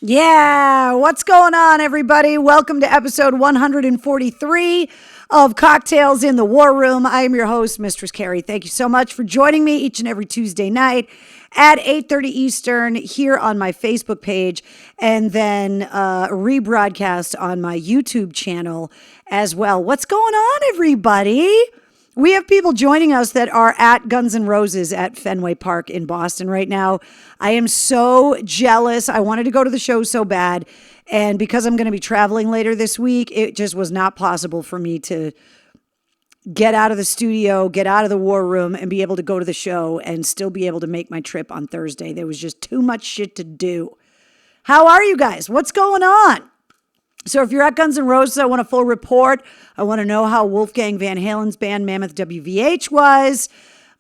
Yeah, what's going on, everybody? Welcome to episode 143 of Cocktails in the War Room. I am your host, Mistress Carrie. Thank you so much for joining me each and every Tuesday night at 8:30 Eastern here on my Facebook page, and then rebroadcast on my YouTube channel as well. What's going on, everybody? We have people joining us that are at Guns N' Roses at Fenway Park in Boston right now. I am so jealous. I wanted to go to the show so bad. And because I'm going to be traveling later this week, it just was not possible for me to get out of the studio, get out of the war room, and be able to go to the show and still be able to make my trip on Thursday. There was just too much shit to do. How are you guys? What's going on? So if you're at Guns N' Roses, I want a full report. I want to know how Wolfgang Van Halen's band Mammoth WVH was.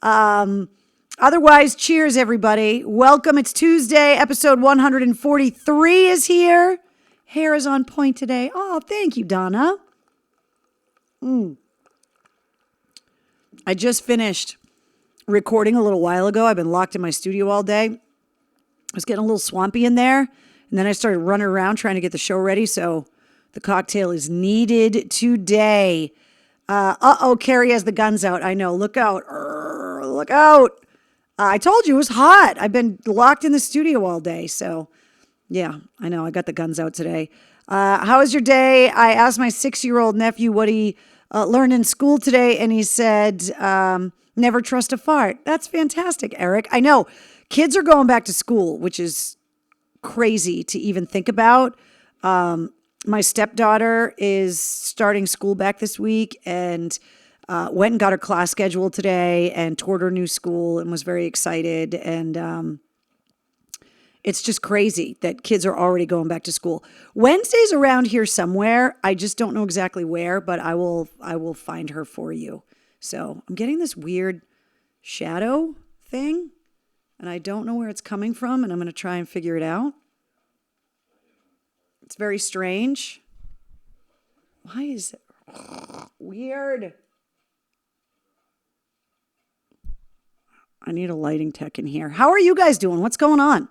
Otherwise, cheers, everybody. Welcome. It's Tuesday. Episode 143 is here. Hair is on point today. Oh, thank you, Donna. I just finished recording a little while ago. I've been locked in my studio all day. I was getting a little swampy in there. And then I started running around trying to get the show ready. So the cocktail is needed today. Carrie has the guns out. I know. Look out. Look out. I told you it was hot. I've been locked in the studio all day. So, yeah, I know. I got the guns out today. How was your day? I asked my 6-year-old nephew what he learned in school today. And he said, never trust a fart. That's fantastic, Eric. I know. Kids are going back to school, which is crazy to even think about. My stepdaughter is starting school back this week and went and got her class schedule today and toured her new school and was very excited. And it's just crazy that kids are already going back to school. Wednesday's around here somewhere. I just don't know exactly where, but I will find her for you. So I'm getting this weird shadow thing. And I don't know where it's coming from, and I'm going to try and figure it out. It's very strange. Why is it weird? I need a lighting tech in here. How are you guys doing? What's going on?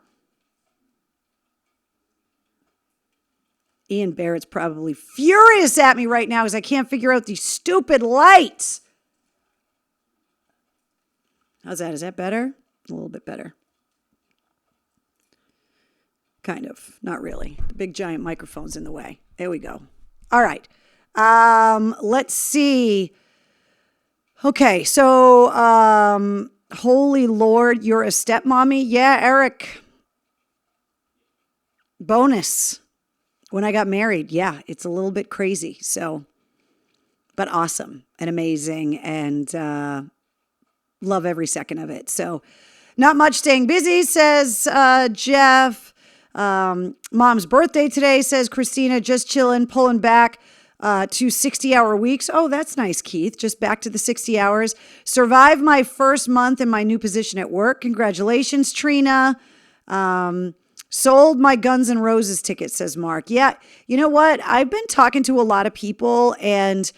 Ian Barrett's probably furious at me right now because I can't figure out these stupid lights. How's that? Is that better? A little bit better. Kind of. Not really. The big giant microphone's in the way. There we go. All right. Let's see. Okay. So, holy Lord, you're a stepmommy? Yeah, Eric. Bonus. When I got married. Yeah, it's a little bit crazy. So, but awesome and amazing and love every second of it. So, not much staying busy, says Jeff. Mom's birthday today, says Christina. Just chilling, pulling back to 60-hour weeks. Oh, that's nice, Keith. Just back to the 60 hours. Survived my first month in my new position at work. Congratulations, Trina. Sold my Guns N' Roses ticket, says Mark. Yeah, you know what? I've been talking to a lot of people, and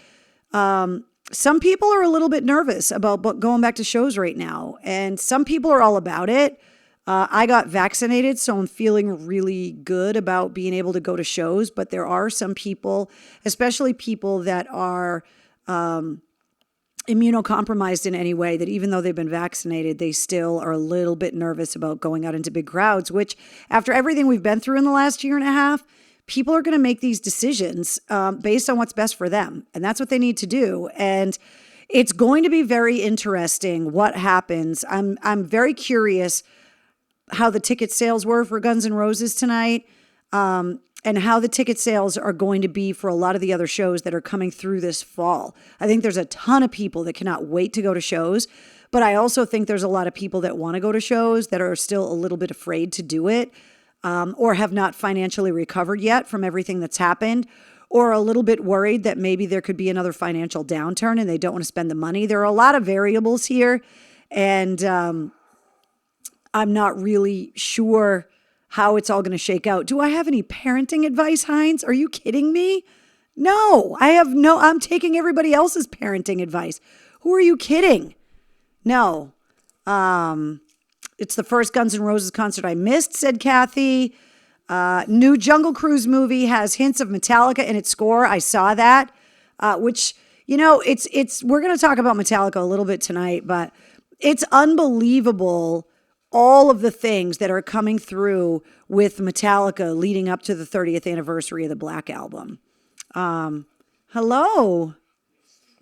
some people are a little bit nervous about going back to shows right now, and some people are all about it. I got vaccinated, so I'm feeling really good about being able to go to shows, but there are some people, especially people that are immunocompromised in any way, that even though they've been vaccinated, they still are a little bit nervous about going out into big crowds, which after everything we've been through in the last year and a half, people are going to make these decisions based on what's best for them. And that's what they need to do. And it's going to be very interesting what happens. I'm very curious how the ticket sales were for Guns N' Roses tonight, and how the ticket sales are going to be for a lot of the other shows that are coming through this fall. I think there's a ton of people that cannot wait to go to shows, but I also think there's a lot of people that want to go to shows that are still a little bit afraid to do it. Or have not financially recovered yet from everything that's happened, or a little bit worried that maybe there could be another financial downturn and they don't want to spend the money. There are a lot of variables here, and I'm not really sure how it's all going to shake out. Do I have any parenting advice, Heinz? Are you kidding me? No, I'm taking everybody else's parenting advice. Who are you kidding? No. It's the first Guns N' Roses concert I missed, said Kathy. New Jungle Cruise movie has hints of Metallica in its score. I saw that, which, we're going to talk about Metallica a little bit tonight, but it's unbelievable all of the things that are coming through with Metallica leading up to the 30th anniversary of the Black Album. Hello.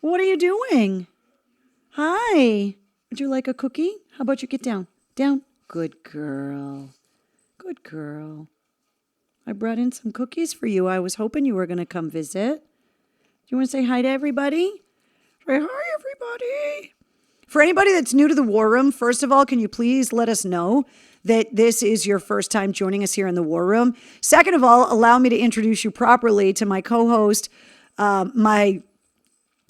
What are you doing? Hi. Would you like a cookie? How about you get down? Down. Good girl. Good girl. I brought in some cookies for you. I was hoping you were going to come visit. Do you want to say hi to everybody? Say hi, everybody. For anybody that's new to the War Room, first of all, can you please let us know that this is your first time joining us here in the War Room? Second of all, allow me to introduce you properly to my co-host, my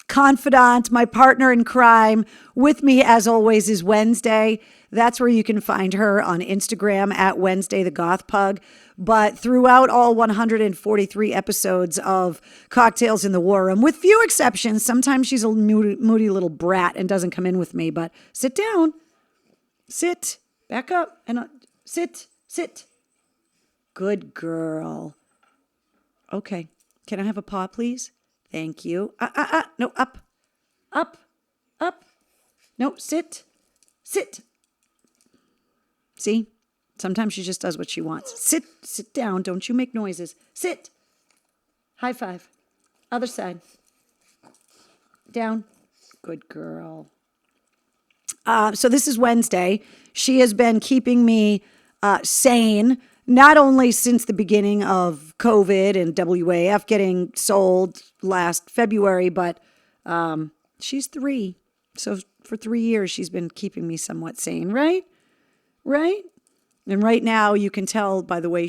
confidant, my partner in crime. With me, as always, is Wednesday. That's where you can find her on Instagram at Wednesday the Goth Pug. But throughout all 143 episodes of Cocktails in the War Room, with few exceptions, sometimes she's a moody little brat and doesn't come in with me, but sit down, sit, back up, and sit. Good girl. Okay, can I have a paw, please? Thank you. No, up. No, sit. See? Sometimes she just does what she wants. Sit down. Don't you make noises. Sit. High five. Other side. Down. Good girl. So this is Wednesday. She has been keeping me sane, not only since the beginning of COVID and WAF getting sold last February, but she's 3. So for 3 years, she's been keeping me somewhat sane, right? Right? And right now, you can tell by the way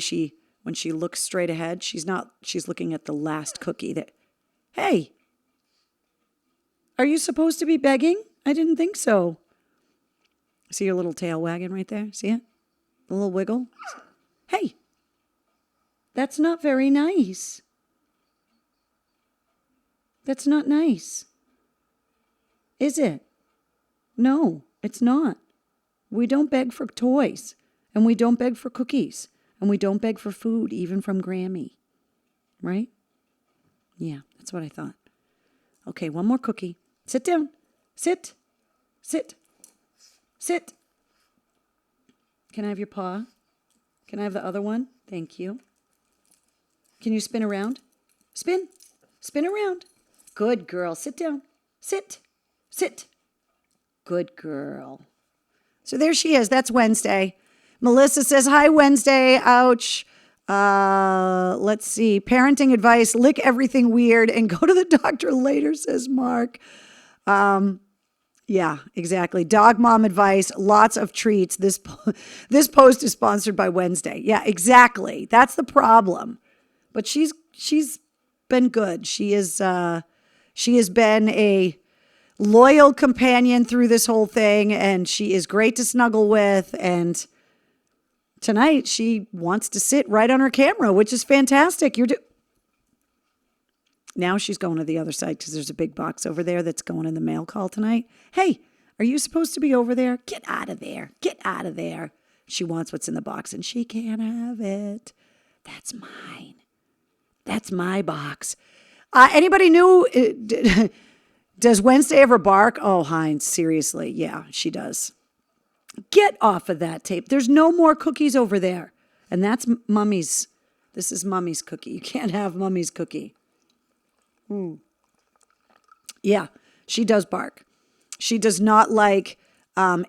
when she looks straight ahead, she's looking at the last cookie hey, are you supposed to be begging? I didn't think so. See your little tail wagging right there? See it? The little wiggle? Hey, that's not very nice. That's not nice. Is it? No, it's not. We don't beg for toys. And we don't beg for cookies. And we don't beg for food, even from Grammy. Right? Yeah, that's what I thought. Okay, one more cookie. Sit down. Sit. Can I have your paw? Can I have the other one? Thank you. Can you spin around? Spin around. Good girl. Sit down. Sit. Good girl. So there she is. That's Wednesday. Melissa says, hi, Wednesday. Ouch. Let's see. Parenting advice, lick everything weird and go to the doctor later, says Mark. Yeah, exactly. Dog mom advice, lots of treats. This post is sponsored by Wednesday. Yeah, exactly. That's the problem. But she's been good. She has been a loyal companion through this whole thing, and she is great to snuggle with. And tonight she wants to sit right on her camera, which is fantastic. Now she's going to the other side because there's a big box over there that's going in the mail call tonight. Hey, are you supposed to be over there? Get out of there. Get out of there. She wants what's in the box and she can't have it. That's mine. That's my box. Anybody new? Does Wednesday ever bark? Oh, Heinz, seriously. Yeah, she does. Get off of that tape. There's no more cookies over there. And that's Mummy's. This is Mummy's cookie. You can't have Mummy's cookie. Yeah, she does bark. She does not like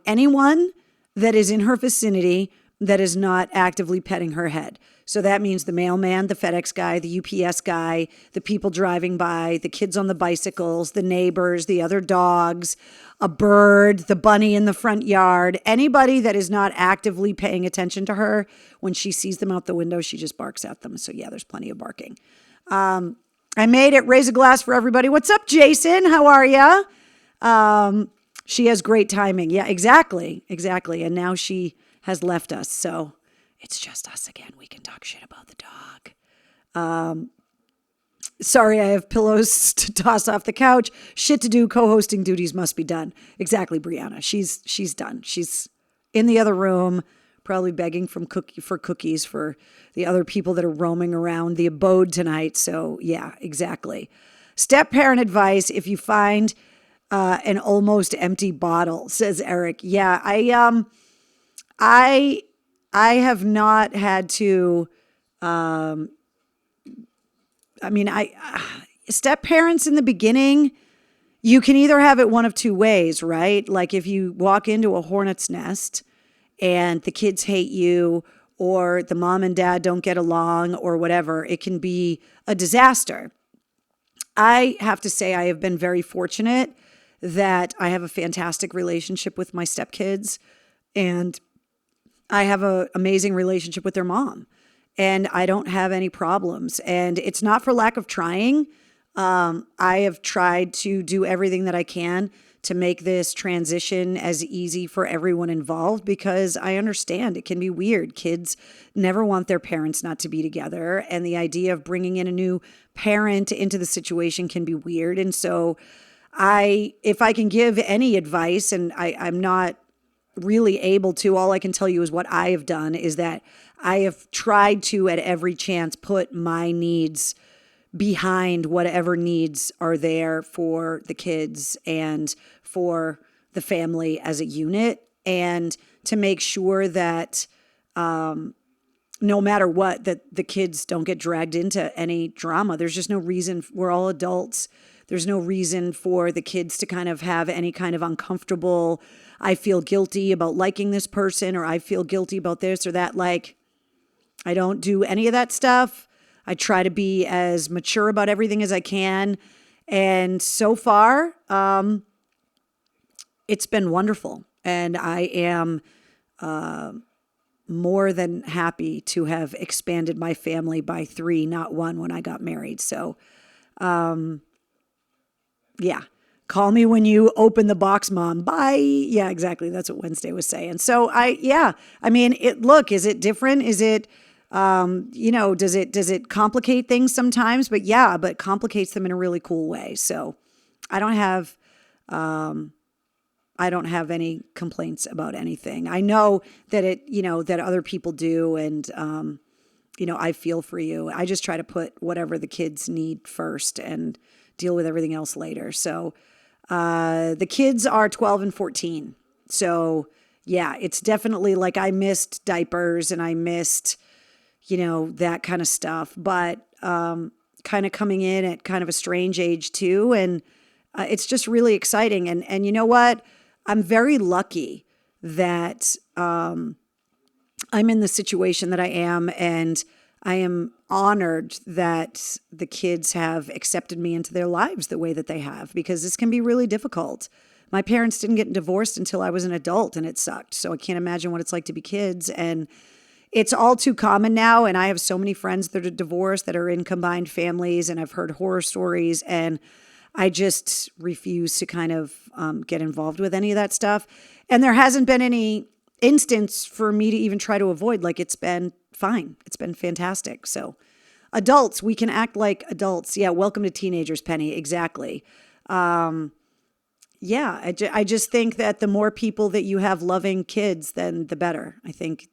anyone that is in her vicinity that is not actively petting her head. So that means the mailman, the FedEx guy, the UPS guy, the people driving by, the kids on the bicycles, the neighbors, the other dogs, a bird, the bunny in the front yard. Anybody that is not actively paying attention to her, when she sees them out the window, she just barks at them. So yeah, there's plenty of barking. I made it. Raise a glass for everybody. What's up, Jason? How are ya? She has great timing. Yeah, exactly. And now she has left us. So it's just us again. We can talk shit about the dog. Sorry, I have pillows to toss off the couch. Shit to do. Co-hosting duties must be done. Exactly, Brianna. She's done. She's in the other room probably begging for cookies for the other people that are roaming around the abode tonight. So yeah, exactly. Step parent advice: if you find an almost empty bottle, says Eric. Yeah, I have not had to. I mean, step parents in the beginning, you can either have it one of two ways, right? Like if you walk into a hornet's nest and the kids hate you, or the mom and dad don't get along, or whatever, it can be a disaster. I have to say, I have been very fortunate that I have a fantastic relationship with my stepkids, and I have an amazing relationship with their mom, and I don't have any problems. And it's not for lack of trying. I have tried to do everything that I can to make this transition as easy for everyone involved, because I understand it can be weird. Kids never want their parents not to be together, and the idea of bringing in a new parent into the situation can be weird. And so if I can give any advice, and I'm not really able to, all I can tell you is what I have done is that I have tried to, at every chance, put my needs behind whatever needs are there for the kids and for the family as a unit, and to make sure that no matter what, that the kids don't get dragged into any drama. There's just no reason. We're all adults. There's no reason for the kids to kind of have any kind of uncomfortable, I feel guilty about liking this person, or I feel guilty about this or that. Like, I don't do any of that stuff. I try to be as mature about everything as I can. And so far, it's been wonderful. And I am more than happy to have expanded my family by 3, not 1, when I got married. So, yeah. Call me when you open the box, Mom. Bye. Yeah, exactly. That's what Wednesday was saying. So I mean, is it different? Is it, does it complicate things sometimes? But yeah, but complicates them in a really cool way. So I don't have any complaints about anything. I know that that other people do. And, I feel for you. I just try to put whatever the kids need first and deal with everything else later. So, the kids are 12 and 14. So yeah, it's definitely like I missed diapers and I missed, that kind of stuff, but, kind of coming in at kind of a strange age too. And, it's just really exciting. And you know what? I'm very lucky that, I'm in the situation that I am, and I am honored that the kids have accepted me into their lives the way that they have, because this can be really difficult. My parents didn't get divorced until I was an adult, and it sucked. So I can't imagine what it's like to be kids. And it's all too common now. And I have so many friends that are divorced, that are in combined families, and I've heard horror stories, and I just refuse to kind of get involved with any of that stuff. And there hasn't been any instance for me to even try to avoid. Like, it's been fine. It's been fantastic. So adults, we can act like adults. Yeah. Welcome to teenagers, Penny. Exactly. Yeah. I just think that the more people that you have loving kids, then the better. I think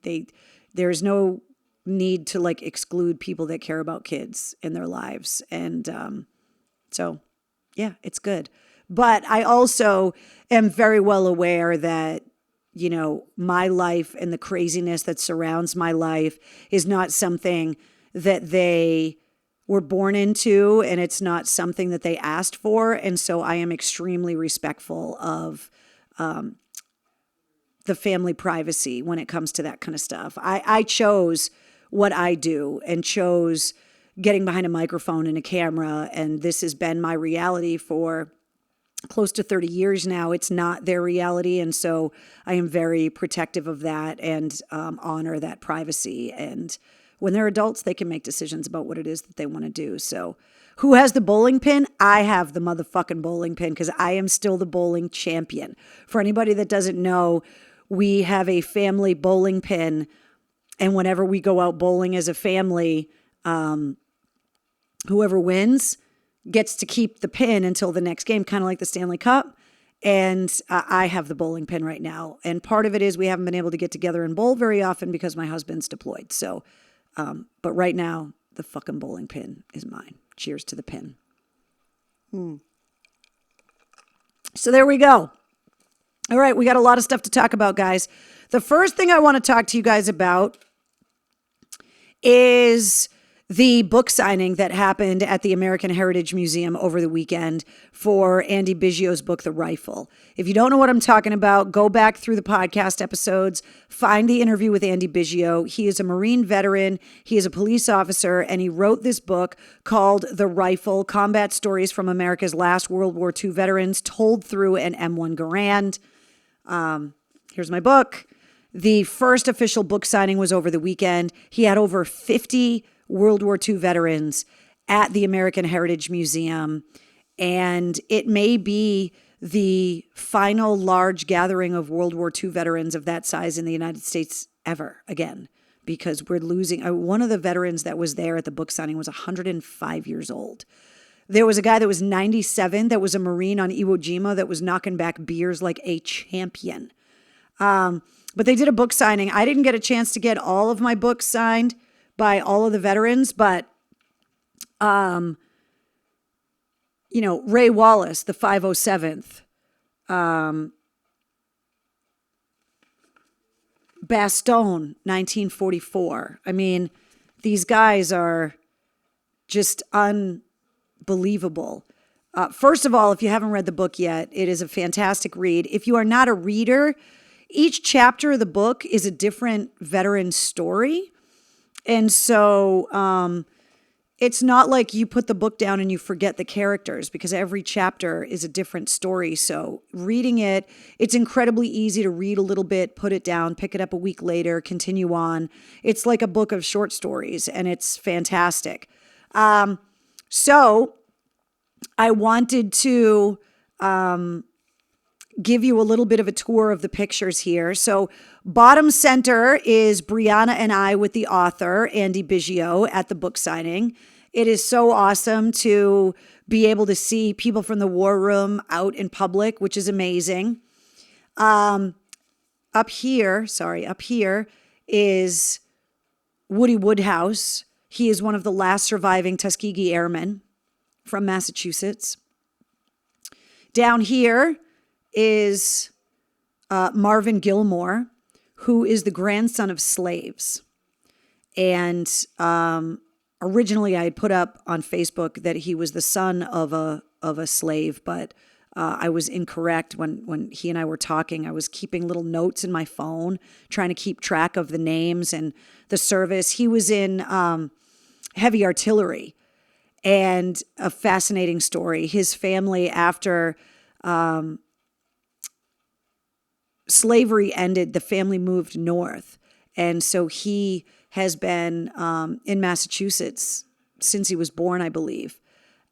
there's no need to like exclude people that care about kids in their lives. And, so yeah, it's good. But I also am very well aware that, my life and the craziness that surrounds my life is not something that they were born into, and it's not something that they asked for. And so I am extremely respectful of the family privacy when it comes to that kind of stuff. I chose what I do, and chose getting behind a microphone and a camera, and this has been my reality for close to 30 years now. It's not their reality. And so I am very protective of that, and honor that privacy. And when they're adults, they can make decisions about what it is that they want to do. So who has the bowling pin? I have the motherfucking bowling pin, because I am still the bowling champion. For anybody that doesn't know, we have a family bowling pin. And whenever we go out bowling as a family, whoever wins gets to keep the pin until the next game, kind of like the Stanley Cup. And I have the bowling pin right now. And part of it is we haven't been able to get together and bowl very often because my husband's deployed. So, but right now, the fucking bowling pin is mine. Cheers to the pin. So there we go. All right, we got a lot of stuff to talk about, guys. The first thing I want to talk to you guys about is the book signing that happened at the American Heritage Museum over the weekend for Andy Biggio's book, The Rifle. If you don't know what I'm talking about, go back through the podcast episodes, find the interview with Andy Biggio. He is a Marine veteran, he is a police officer, and he wrote this book called The Rifle, Combat Stories from America's Last World War II Veterans, told through an M1 Garand. Here's my book. The first official book signing was over the weekend. He had over 50 World War II veterans at the American Heritage Museum, and it may be the final large gathering of World War II veterans of that size in the United States ever again, because we're losing. One of the veterans that was there at the book signing was 105 years old. There was a guy that was 97 that was a Marine on Iwo Jima that was knocking back beers like a champion. But they did a book signing. I didn't get a chance to get all of my books signed by all of the veterans, but, Ray Wallace, the 507th, Bastogne, 1944. I mean, these guys are just unbelievable. First of all, if you haven't read the book yet, it is a fantastic read. If you are not a reader, each chapter of the book is a different veteran story. And so it's not like you put the book down and you forget the characters, because every chapter is a different story. So reading it, it's incredibly easy to read a little bit, put it down, pick it up a week later, continue on. It's like a book of short stories, and it's fantastic. So I wanted to give you a little bit of a tour of the pictures here. So bottom center is Brianna and I with the author, Andy Biggio, at the book signing. It is so awesome to be able to see people from the war room out in public, which is amazing. Up here is Woody Woodhouse. He is one of the last surviving Tuskegee Airmen from Massachusetts. Down here is Marvin Gilmore, who is the grandson of slaves. And originally I had put up on Facebook that he was the son of a slave, but I was incorrect when he and I were talking. I was keeping little notes in my phone, trying to keep track of the names and the service. He was in heavy artillery, and a fascinating story. His family, after slavery ended, the family moved north. And so he has been in Massachusetts since he was born, I believe.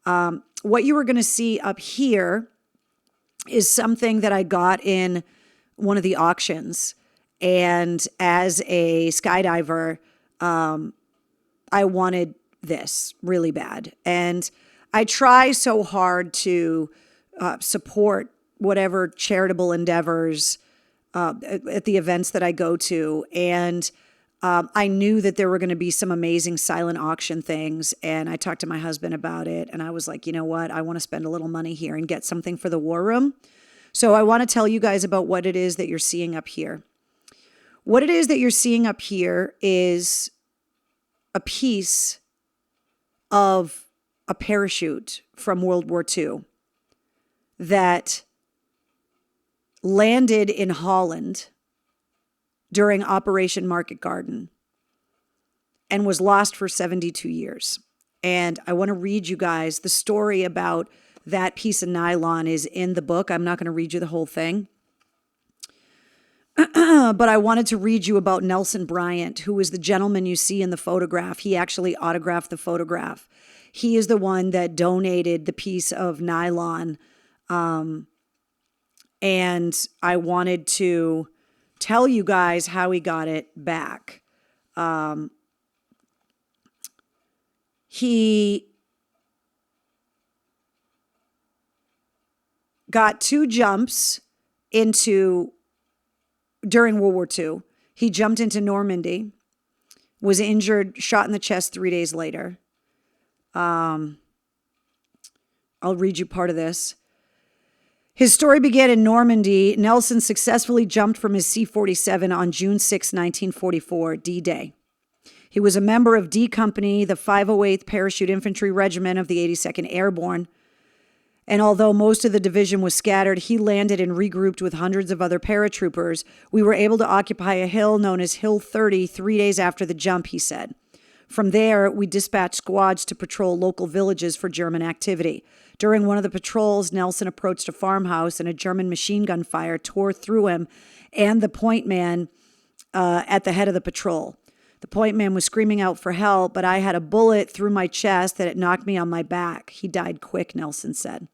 What you were going to see up here is something that I got in one of the auctions. And as a skydiver, I wanted this really bad. And I try so hard to support whatever charitable endeavors at the events that I go to. And I knew that there were going to be some amazing silent auction things. And I talked to my husband about it. And I was like, you know what? I want to spend a little money here and get something for the war room. So I want to tell you guys about what it is that you're seeing up here. What it is that you're seeing up here is a piece of a parachute from World War II that landed in Holland during Operation Market Garden and was lost for 72 years. And I want to read you guys the story about that piece of nylon is in the book. I'm not going to read you the whole thing. But I wanted to read you about Nelson Bryant, who is the gentleman you see in the photograph. He actually autographed the photograph. He is the one that donated the piece of nylon. And I wanted to tell you guys how he got it back. He got 2 jumps during World War II. He jumped into Normandy, was injured, shot in the chest 3 days later. I'll read you part of this. His story began in Normandy. Nelson successfully jumped from his C-47 on June 6, 1944, D-Day. He was a member of D Company, the 508th Parachute Infantry Regiment of the 82nd Airborne. And although most of the division was scattered, he landed and regrouped with hundreds of other paratroopers. We were able to occupy a hill known as Hill 30 3 days after the jump, he said. From there, we dispatched squads to patrol local villages for German activity. During one of the patrols, Nelson approached a farmhouse and a German machine gun fire tore through him and the point man at the head of the patrol. The point man was screaming out for help, but I had a bullet through my chest that it knocked me on my back. He died quick, Nelson said.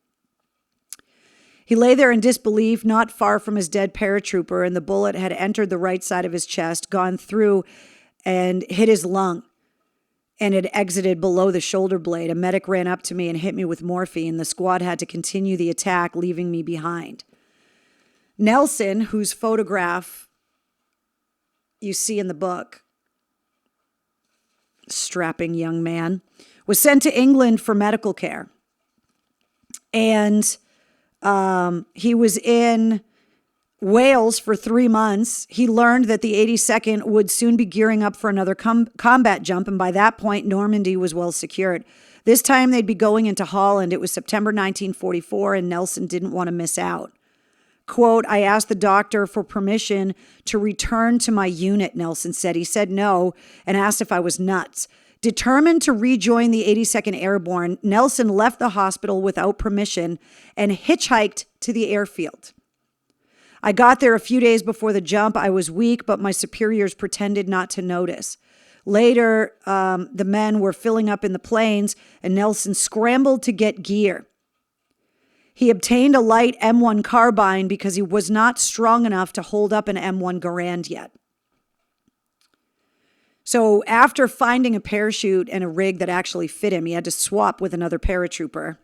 He lay there in disbelief, not far from his dead paratrooper, and the bullet had entered the right side of his chest, gone through, and hit his lung, and it exited below the shoulder blade. A medic ran up to me and hit me with morphine. The squad had to continue the attack, leaving me behind. Nelson, whose photograph you see in the book, strapping young man, was sent to England for medical care. And he was in Wales for 3 months. He learned that the 82nd would soon be gearing up for another combat jump, and by that point, Normandy was well secured. This time, they'd be going into Holland. It was September 1944, and Nelson didn't want to miss out. Quote, I asked the doctor for permission to return to my unit, Nelson said. He said no and asked if I was nuts. Determined to rejoin the 82nd Airborne, Nelson left the hospital without permission and hitchhiked to the airfield. I got there a few days before the jump. I was weak, but my superiors pretended not to notice. Later, the men were filling up in the planes, and Nelson scrambled to get gear. He obtained a light M1 carbine because he was not strong enough to hold up an M1 Garand yet. So after finding a parachute and a rig that actually fit him, he had to swap with another paratrooper.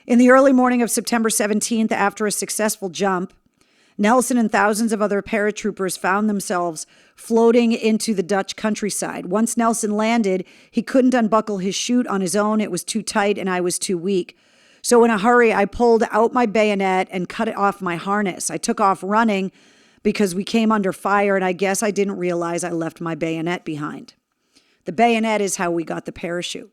In the early morning of September 17th, after a successful jump, Nelson and thousands of other paratroopers found themselves floating into the Dutch countryside. Once Nelson landed, he couldn't unbuckle his chute on his own. It was too tight and I was too weak. So in a hurry, I pulled out my bayonet and cut off my harness. I took off running because we came under fire, and I guess I didn't realize I left my bayonet behind. The bayonet is how we got the parachute.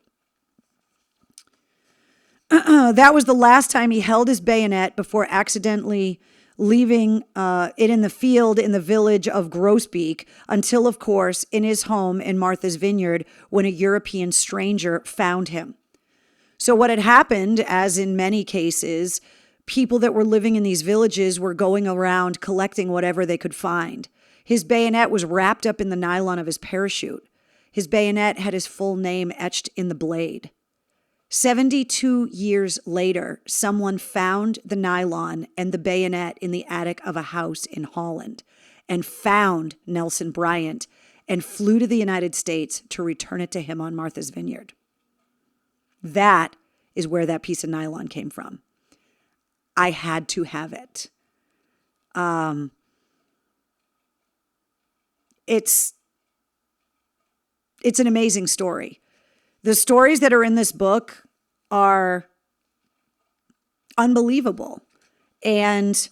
That was the last time he held his bayonet before accidentally leaving it in the field in the village of Grosbeek until, of course, in his home in Martha's Vineyard when a European stranger found him. So what had happened, as in many cases, people that were living in these villages were going around collecting whatever they could find. His bayonet was wrapped up in the nylon of his parachute. His bayonet had his full name etched in the blade. 72 years later, someone found the nylon and the bayonet in the attic of a house in Holland and found Nelson Bryant and flew to the United States to return it to him on Martha's Vineyard. That is where that piece of nylon came from. I had to have it. It's an amazing story. The stories that are in this book are unbelievable. And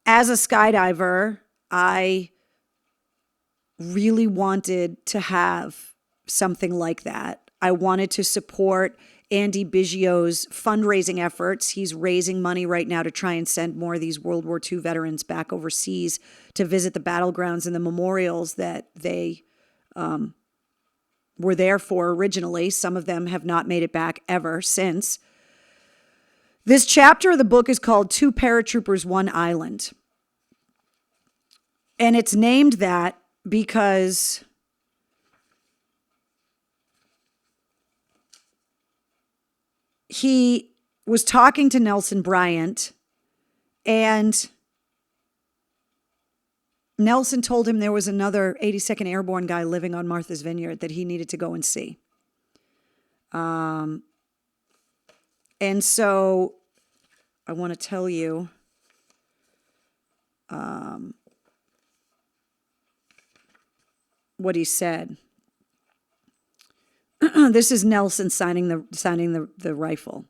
as a skydiver, I really wanted to have something like that. I wanted to support Andy Biggio's fundraising efforts. He's raising money right now to try and send more of these World War II veterans back overseas to visit the battlegrounds and the memorials that they were there for originally. Some of them have not made it back ever since. This chapter of the book is called Two Paratroopers, One Island. And it's named that because he was talking to Nelson Bryant, and Nelson told him there was another 82nd Airborne guy living on Martha's Vineyard that he needed to go and see. And so I want to tell you what he said. This is Nelson signing the rifle.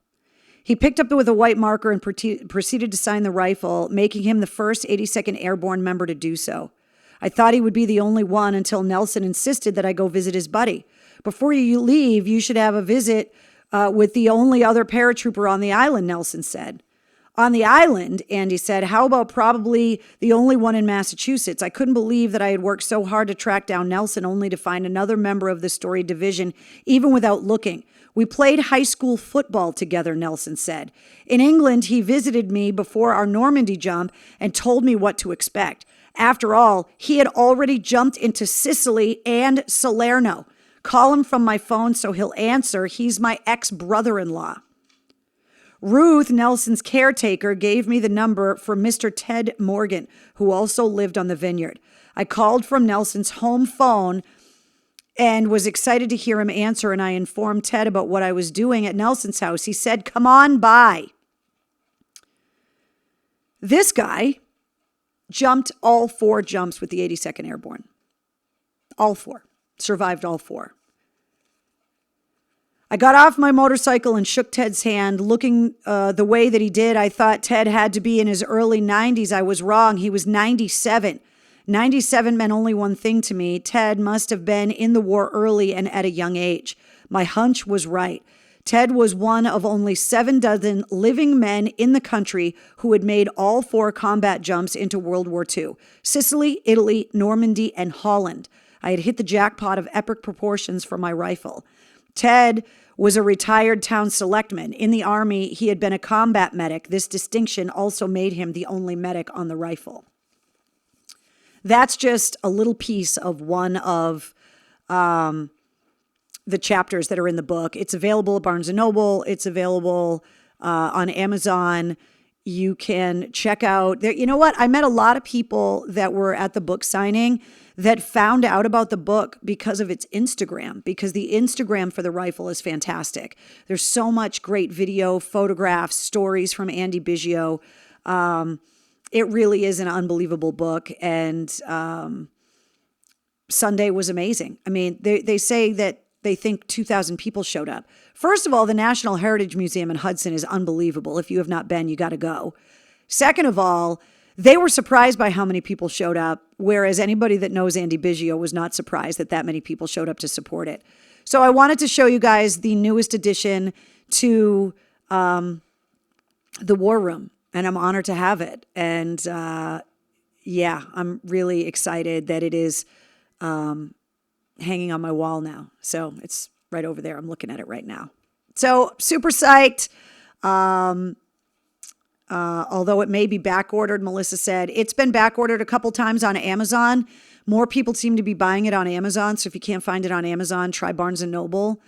He picked up with a white marker and proceeded to sign the rifle, making him the first 82nd Airborne member to do so. I thought he would be the only one until Nelson insisted that I go visit his buddy. Before you leave, you should have a visit with the only other paratrooper on the island, Nelson said. On the island, Andy said, how about probably the only one in Massachusetts? I couldn't believe that I had worked so hard to track down Nelson only to find another member of the storied division, even without looking. We played high school football together, Nelson said. In England, he visited me before our Normandy jump and told me what to expect. After all, he had already jumped into Sicily and Salerno. Call him from my phone so he'll answer. He's my ex-brother-in-law. Ruth, Nelson's caretaker, gave me the number for Mr. Ted Morgan, who also lived on the vineyard. I called from Nelson's home phone and was excited to hear him answer, and I informed Ted about what I was doing at Nelson's house. He said, come on by. This guy jumped all 4 jumps with the 82nd Airborne. All 4. Survived all 4. I got off my motorcycle and shook Ted's hand. Looking the way that he did, I thought Ted had to be in his early 90s. I was wrong. He was 97. 97 meant only one thing to me. Ted must have been in the war early and at a young age. My hunch was right. Ted was one of only 7 dozen living men in the country who had made all 4 combat jumps into World War II. Sicily, Italy, Normandy, and Holland. I had hit the jackpot of epic proportions for my rifle. Ted was a retired town selectman. In the Army, he had been a combat medic. This distinction also made him the only medic on the rifle. That's just a little piece of one of the chapters that are in the book. It's available at Barnes & Noble. It's available on Amazon. You can check out there. You know what? I met a lot of people that were at the book signing that found out about the book because of its Instagram, because the Instagram for the rifle is fantastic. There's so much great video, photographs, stories from Andy Biggio. It really is an unbelievable book. And Sunday was amazing. I mean, they say that they think 2,000 people showed up. First of all, the National Heritage Museum in Hudson is unbelievable. If you have not been, you got to go. Second of all, they were surprised by how many people showed up, whereas anybody that knows Andy Biggio was not surprised that many people showed up to support it. So I wanted to show you guys the newest addition to the War Room, and I'm honored to have it. And yeah, I'm really excited that it is hanging on my wall now. So it's right over there. I'm looking at it right now. So super psyched. Although it may be back ordered, Melissa said. It's been back ordered a couple times on Amazon. More people seem to be buying it on Amazon. So if you can't find it on Amazon, try Barnes & Noble.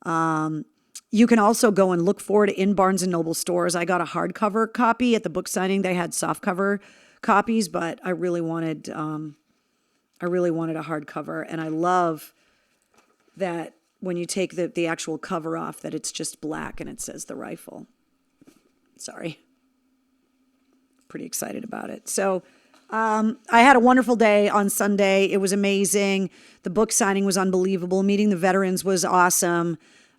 You can also go and look for it in Barnes & Noble stores. I got a hardcover copy at the book signing. They had softcover copies, but I really wanted a hardcover. And I love that when you take the actual cover off, that it's just black and it says the rifle. Sorry. Pretty excited about it. So I had a wonderful day on Sunday. It was amazing. The book signing was unbelievable. Meeting the veterans was awesome.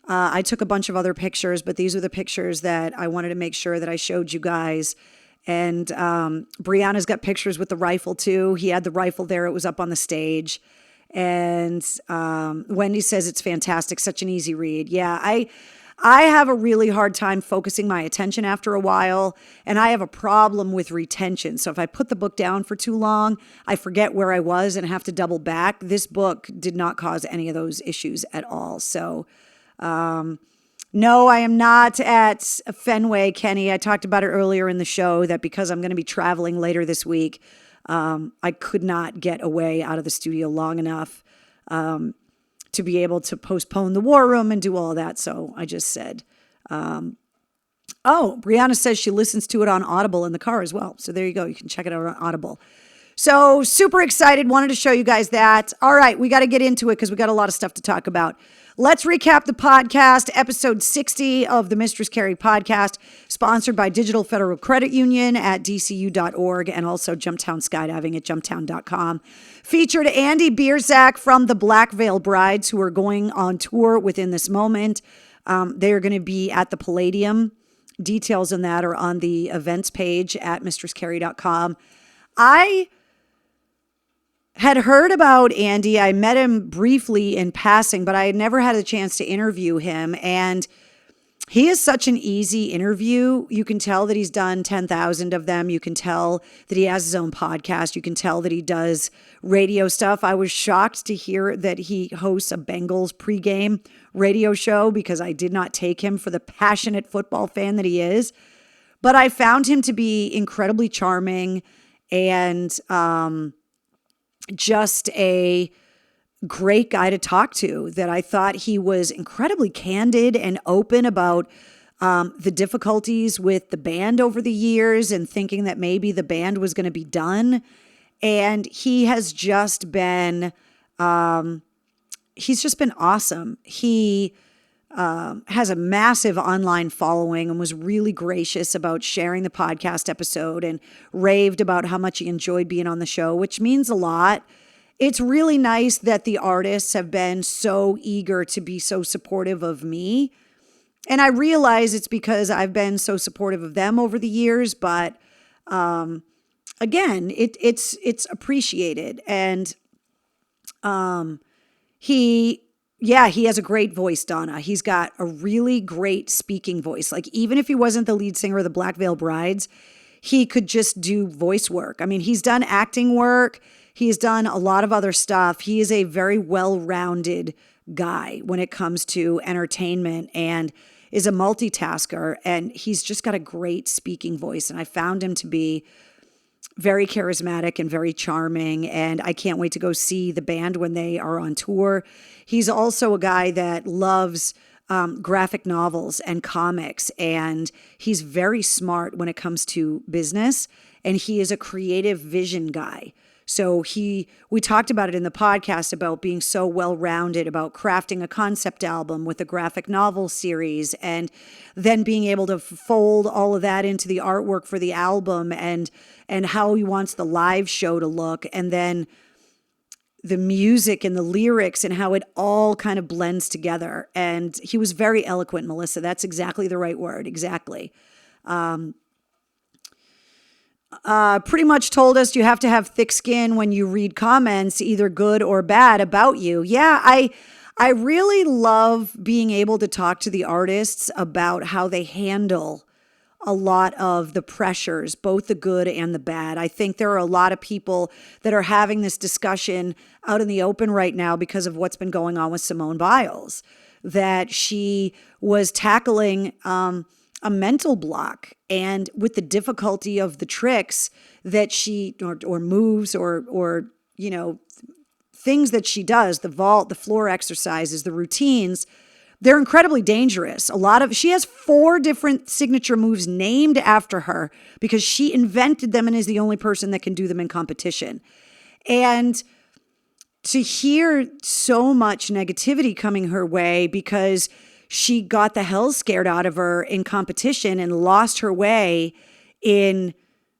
I took a bunch of other pictures, but these are the pictures that I wanted to make sure that I showed you guys. And Brianna's got pictures with the rifle too. He had the rifle there. It was up on the stage. And Wendy says it's fantastic. Such an easy read. Yeah, I have a really hard time focusing my attention after a while, and I have a problem with retention. So if I put the book down for too long, I forget where I was and have to double back. This book did not cause any of those issues at all. So no, I am not at Fenway, Kenny. I talked about it earlier in the show that because I'm going to be traveling later this week, I could not get away out of the studio long enough to be able to postpone the War Room and do all that. So I just said, Brianna says she listens to it on Audible in the car as well. So there you go. You can check it out on Audible. So super excited. Wanted to show you guys that. All right. We got to get into it because we got a lot of stuff to talk about. Let's recap the podcast. Episode 60 of the Mistress Carrie podcast, sponsored by Digital Federal Credit Union at dcu.org and also Jumptown Skydiving at jumptown.com. Featured Andy Bierzak from the Black Veil Brides, who are going on tour within this moment. They are going to be at the Palladium. Details on that are on the events page at mistresscarrie.com. I had heard about Andy. I met him briefly in passing, but I had never had a chance to interview him. And he is such an easy interview. You can tell that he's done 10,000 of them. You can tell that he has his own podcast. You can tell that he does radio stuff. I was shocked to hear that he hosts a Bengals pregame radio show because I did not take him for the passionate football fan that he is. But I found him to be incredibly charming and just a great guy to talk to, that I thought he was incredibly candid and open about the difficulties with the band over the years and thinking that maybe the band was going to be done. And he has just been, he's just been awesome. He has a massive online following and was really gracious about sharing the podcast episode and raved about how much he enjoyed being on the show, which means a lot. It's really nice that the artists have been so eager to be so supportive of me. And I realize it's because I've been so supportive of them over the years, but again, it's appreciated. And he has a great voice, Donna. He's got a really great speaking voice. Like, even if he wasn't the lead singer of the Black Veil Brides, he could just do voice work. I mean, he's done acting work. He's done a lot of other stuff. He is a very well-rounded guy when it comes to entertainment and is a multitasker. And he's just got a great speaking voice. And I found him to be very charismatic and very charming. And I can't wait to go see the band when they are on tour. He's also a guy that loves graphic novels and comics. And he's very smart when it comes to business. And he is a creative vision guy. So we talked about it in the podcast about being so well-rounded, about crafting a concept album with a graphic novel series, and then being able to fold all of that into the artwork for the album and how he wants the live show to look, and then the music and the lyrics and how it all kind of blends together. And he was very eloquent, Melissa. That's exactly the right word. Exactly. Pretty much told us you have to have thick skin when you read comments, either good or bad, about you. Yeah, I really love being able to talk to the artists about how they handle a lot of the pressures, both the good and the bad. I think there are a lot of people that are having this discussion out in the open right now because of what's been going on with Simone Biles, that she was tackling a mental block, and with the difficulty of the tricks that she or moves or things that she does, the vault, the floor exercises, the routines, they're incredibly dangerous. She has 4 different signature moves named after her because she invented them and is the only person that can do them in competition. And to hear so much negativity coming her way because she got the hell scared out of her in competition and lost her way in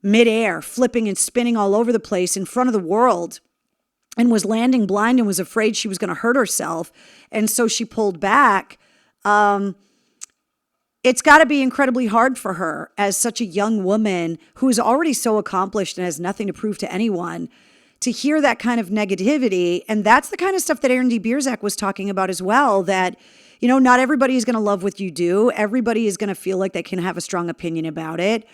midair, flipping and spinning all over the place in front of the world, and was landing blind and was afraid she was going to hurt herself. And so she pulled back. It's got to be incredibly hard for her as such a young woman who is already so accomplished and has nothing to prove to anyone, to hear that kind of negativity. And that's the kind of stuff that Andy Bierzak was talking about as well, that not everybody is going to love what you do. Everybody is going to feel like they can have a strong opinion about it.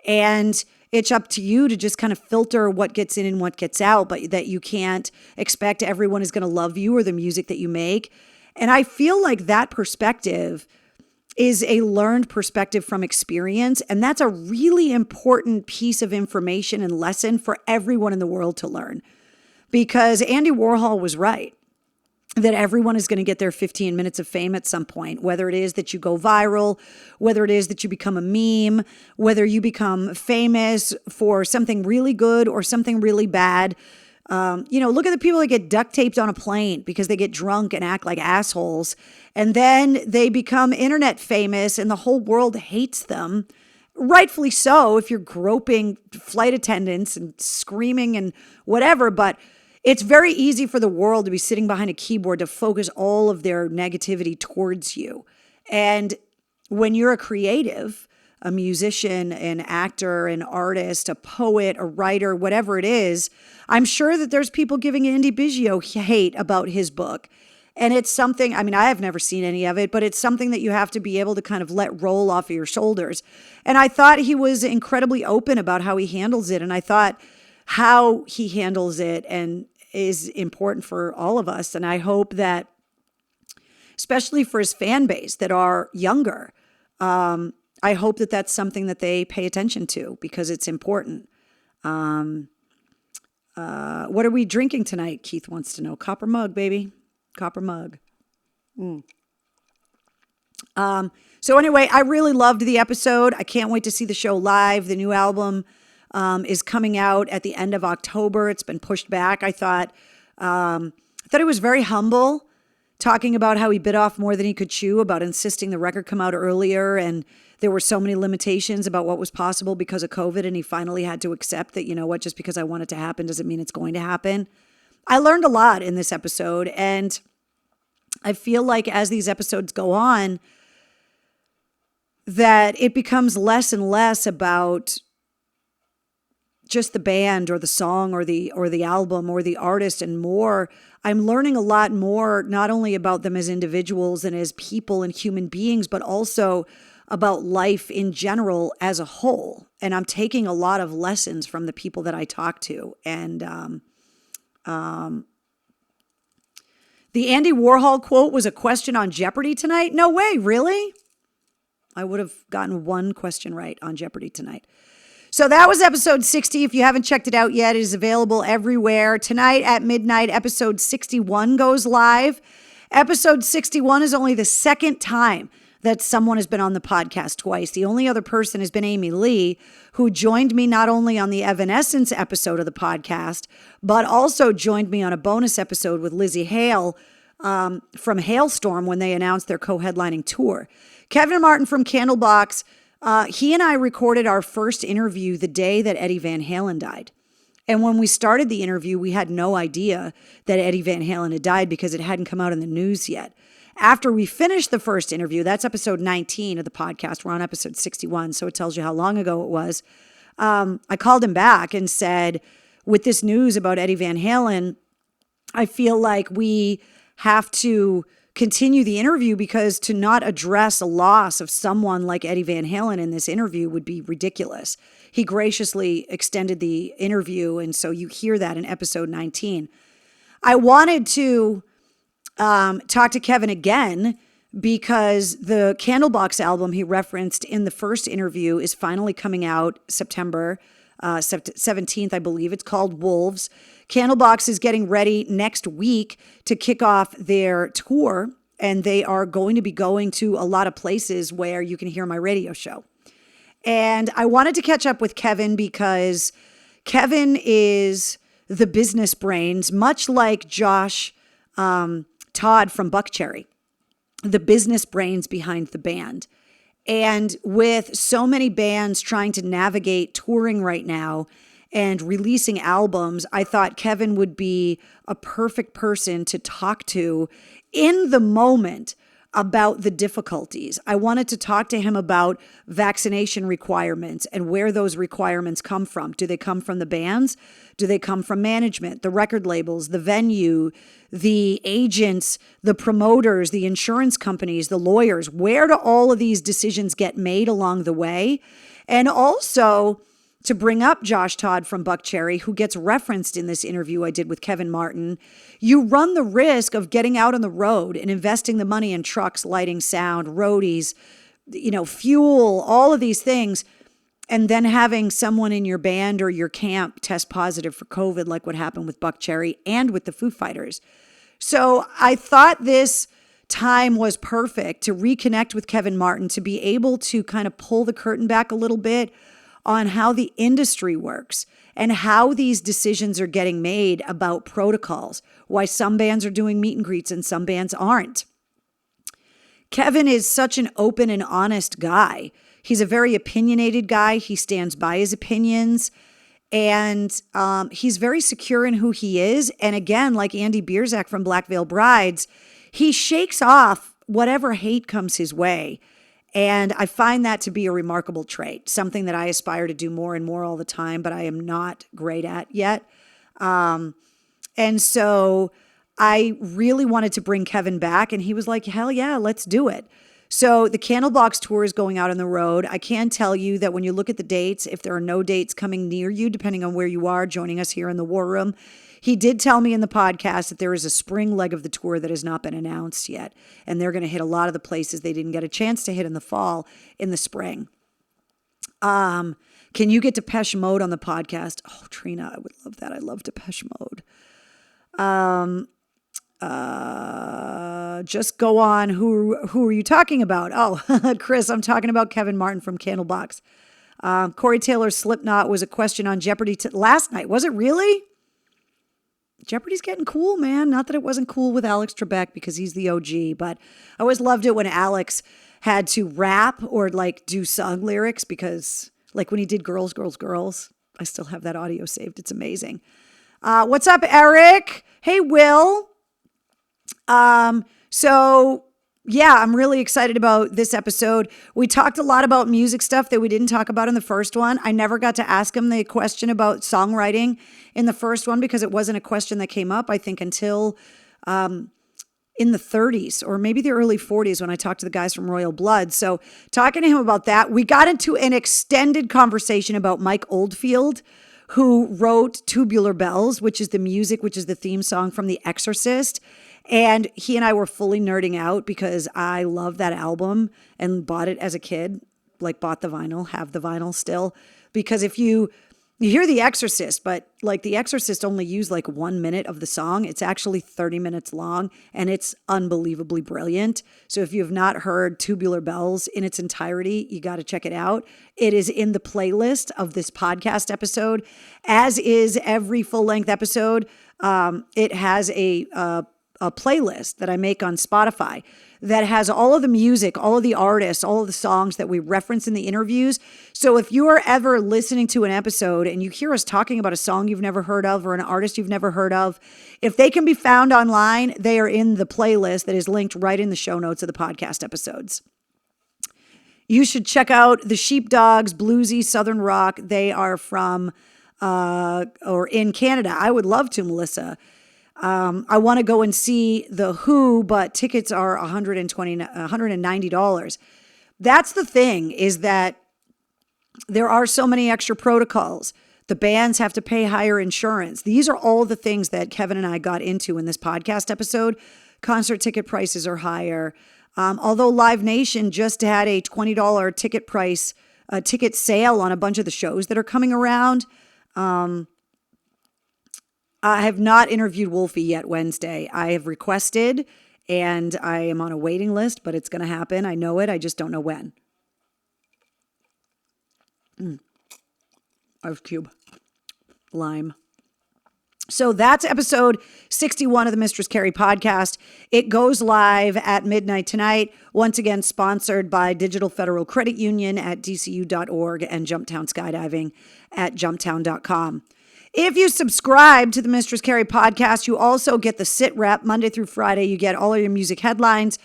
And it's up to you to just kind of filter what gets in and what gets out, but that you can't expect everyone is going to love you or the music that you make. And I feel like that perspective is a learned perspective from experience. And that's a really important piece of information and lesson for everyone in the world to learn. Because Andy Warhol was right, that everyone is going to get their 15 minutes of fame at some point, whether it is that you go viral, whether it is that you become a meme, whether you become famous for something really good or something really bad. Look at the people that get duct taped on a plane because they get drunk and act like assholes. And then they become internet famous and the whole world hates them. Rightfully so, if you're groping flight attendants and screaming and whatever. But it's very easy for the world to be sitting behind a keyboard to focus all of their negativity towards you. And when you're a creative, a musician, an actor, an artist, a poet, a writer, whatever it is, I'm sure that there's people giving Andy Biggio hate about his book. And it's something, I mean, I have never seen any of it, but it's something that you have to be able to kind of let roll off of your shoulders. And I thought he was incredibly open about how he handles it. And I thought how he handles it and is important for all of us. And I hope that, especially for his fan base that are younger, I hope that that's something that they pay attention to because it's important. What are we drinking tonight? Keith wants to know. Copper mug, baby. Copper mug. So anyway, I really loved the episode. I can't wait to see the show live. The new album is coming out at the end of October. It's been pushed back. I thought it was very humble, talking about how he bit off more than he could chew, about insisting the record come out earlier, and there were so many limitations about what was possible because of COVID, and he finally had to accept that, you know what, just because I want it to happen doesn't mean it's going to happen. I learned a lot in this episode, and I feel like as these episodes go on, that it becomes less and less about just the band or the song or the album or the artist, and more, I'm learning a lot more, not only about them as individuals and as people and human beings, but also about life in general as a whole. And I'm taking a lot of lessons from the people that I talk to. And the Andy Warhol quote was a question on Jeopardy tonight. No way, really? I would have gotten one question right on Jeopardy tonight. So that was episode 60. If you haven't checked it out yet, it is available everywhere. Tonight at midnight, episode 61 goes live. Episode 61 is only the second time that someone has been on the podcast twice. The only other person has been Amy Lee, who joined me not only on the Evanescence episode of the podcast, but also joined me on a bonus episode with Lizzie Hale from Hailstorm when they announced their co-headlining tour. Kevin Martin from Candlebox, he and I recorded our first interview the day that Eddie Van Halen died. And when we started the interview, we had no idea that Eddie Van Halen had died because it hadn't come out in the news yet. After we finished the first interview, that's episode 19 of the podcast. We're on episode 61, so it tells you how long ago it was. I called him back and said, with this news about Eddie Van Halen, I feel like we have to continue the interview because to not address a loss of someone like Eddie Van Halen in this interview would be ridiculous. He graciously extended the interview, and so you hear that in episode 19. I wanted to talk to Kevin again because the Candlebox album he referenced in the first interview is finally coming out September 17th, I believe. It's called Wolves. Candlebox is getting ready next week to kick off their tour, and they are going to be going to a lot of places where you can hear my radio show. And I wanted to catch up with Kevin because Kevin is the business brains, much like Josh Todd from Buckcherry, the business brains behind the band. And with so many bands trying to navigate touring right now and releasing albums, I thought Kevin would be a perfect person to talk to in the moment about the difficulties. I wanted to talk to him about vaccination requirements and where those requirements come from. Do they come from the bands? Do they come from management, the record labels, the venue, the agents, the promoters, the insurance companies, the lawyers? Where do all of these decisions get made along the way? And also to bring up Josh Todd from Buckcherry, who gets referenced in this interview I did with Kevin Martin, you run the risk of getting out on the road and investing the money in trucks, lighting, sound, roadies, fuel, all of these things, and then having someone in your band or your camp test positive for COVID, like what happened with Buckcherry and with the Foo Fighters. So I thought this time was perfect to reconnect with Kevin Martin, to be able to kind of pull the curtain back a little bit on how the industry works and how these decisions are getting made about protocols, why some bands are doing meet and greets and some bands aren't. Kevin is such an open and honest guy. He's a very opinionated guy. He stands by his opinions, and he's very secure in who he is. And again, like Andy Bierzak from Black Veil Brides, he shakes off whatever hate comes his way. And I find that to be a remarkable trait, something that I aspire to do more and more all the time, but I am not great at yet. And so I really wanted to bring Kevin back, and he was like, hell yeah, let's do it. So the Candlebox tour is going out on the road. I can tell you that when you look at the dates, if there are no dates coming near you, depending on where you are joining us here in the War Room, he did tell me in the podcast that there is a spring leg of the tour that has not been announced yet. And they're going to hit a lot of the places they didn't get a chance to hit in the fall, in the spring. Can you get Depeche Mode on the podcast? Oh, Trina, I would love that. I love Depeche Mode. Just go on. Who are you talking about? Oh, Chris, I'm talking about Kevin Martin from Candlebox. Corey Taylor's Slipknot was a question on Jeopardy last night. Was it really? Jeopardy's getting cool, man. Not that it wasn't cool with Alex Trebek because he's the OG, but I always loved it when Alex had to rap or like do song lyrics because like when he did Girls, Girls, Girls, I still have that audio saved. It's amazing. What's up, Eric? Hey, Will. So yeah, I'm really excited about this episode. We talked a lot about music stuff that we didn't talk about in the first one. I never got to ask him the question about songwriting in the first one because it wasn't a question that came up, I think, until in the 30s or maybe the early 40s when I talked to the guys from Royal Blood. So talking to him about that, we got into an extended conversation about Mike Oldfield, who wrote Tubular Bells, which is the theme song from The Exorcist. And he and I were fully nerding out because I love that album and bought it as a kid, like bought the vinyl, have the vinyl still. Because if you hear The Exorcist, but like The Exorcist only used like 1 minute of the song, it's actually 30 minutes long and it's unbelievably brilliant. So if you have not heard Tubular Bells in its entirety, you got to check it out. It is in the playlist of this podcast episode, as is every full-length episode. It has a playlist that I make on Spotify that has all of the music, all of the artists, all of the songs that we reference in the interviews. So if you are ever listening to an episode and you hear us talking about a song you've never heard of or an artist you've never heard of, if they can be found online, they are in the playlist that is linked right in the show notes of the podcast episodes. You should check out the Sheepdogs, bluesy Southern rock. They are from or in Canada. I would love to, Melissa. I want to go and see The Who, but tickets are $190. That's the thing, is that there are so many extra protocols. The bands have to pay higher insurance. These are all the things that Kevin and I got into in this podcast episode. Concert ticket prices are higher. Although Live Nation just had a $20 ticket sale on a bunch of the shows that are coming around. I have not interviewed Wolfie yet Wednesday. I have requested and I am on a waiting list, but it's going to happen. I know it. I just don't know when. Ice cube. Lime. So that's episode 61 of the Mistress Carrie podcast. It goes live at midnight tonight. Once again, sponsored by Digital Federal Credit Union at dcu.org and Jumptown Skydiving at jumptown.com. If you subscribe to the Mistress Carrie podcast, you also get the sit rep Monday through Friday. You get all of your music headlines,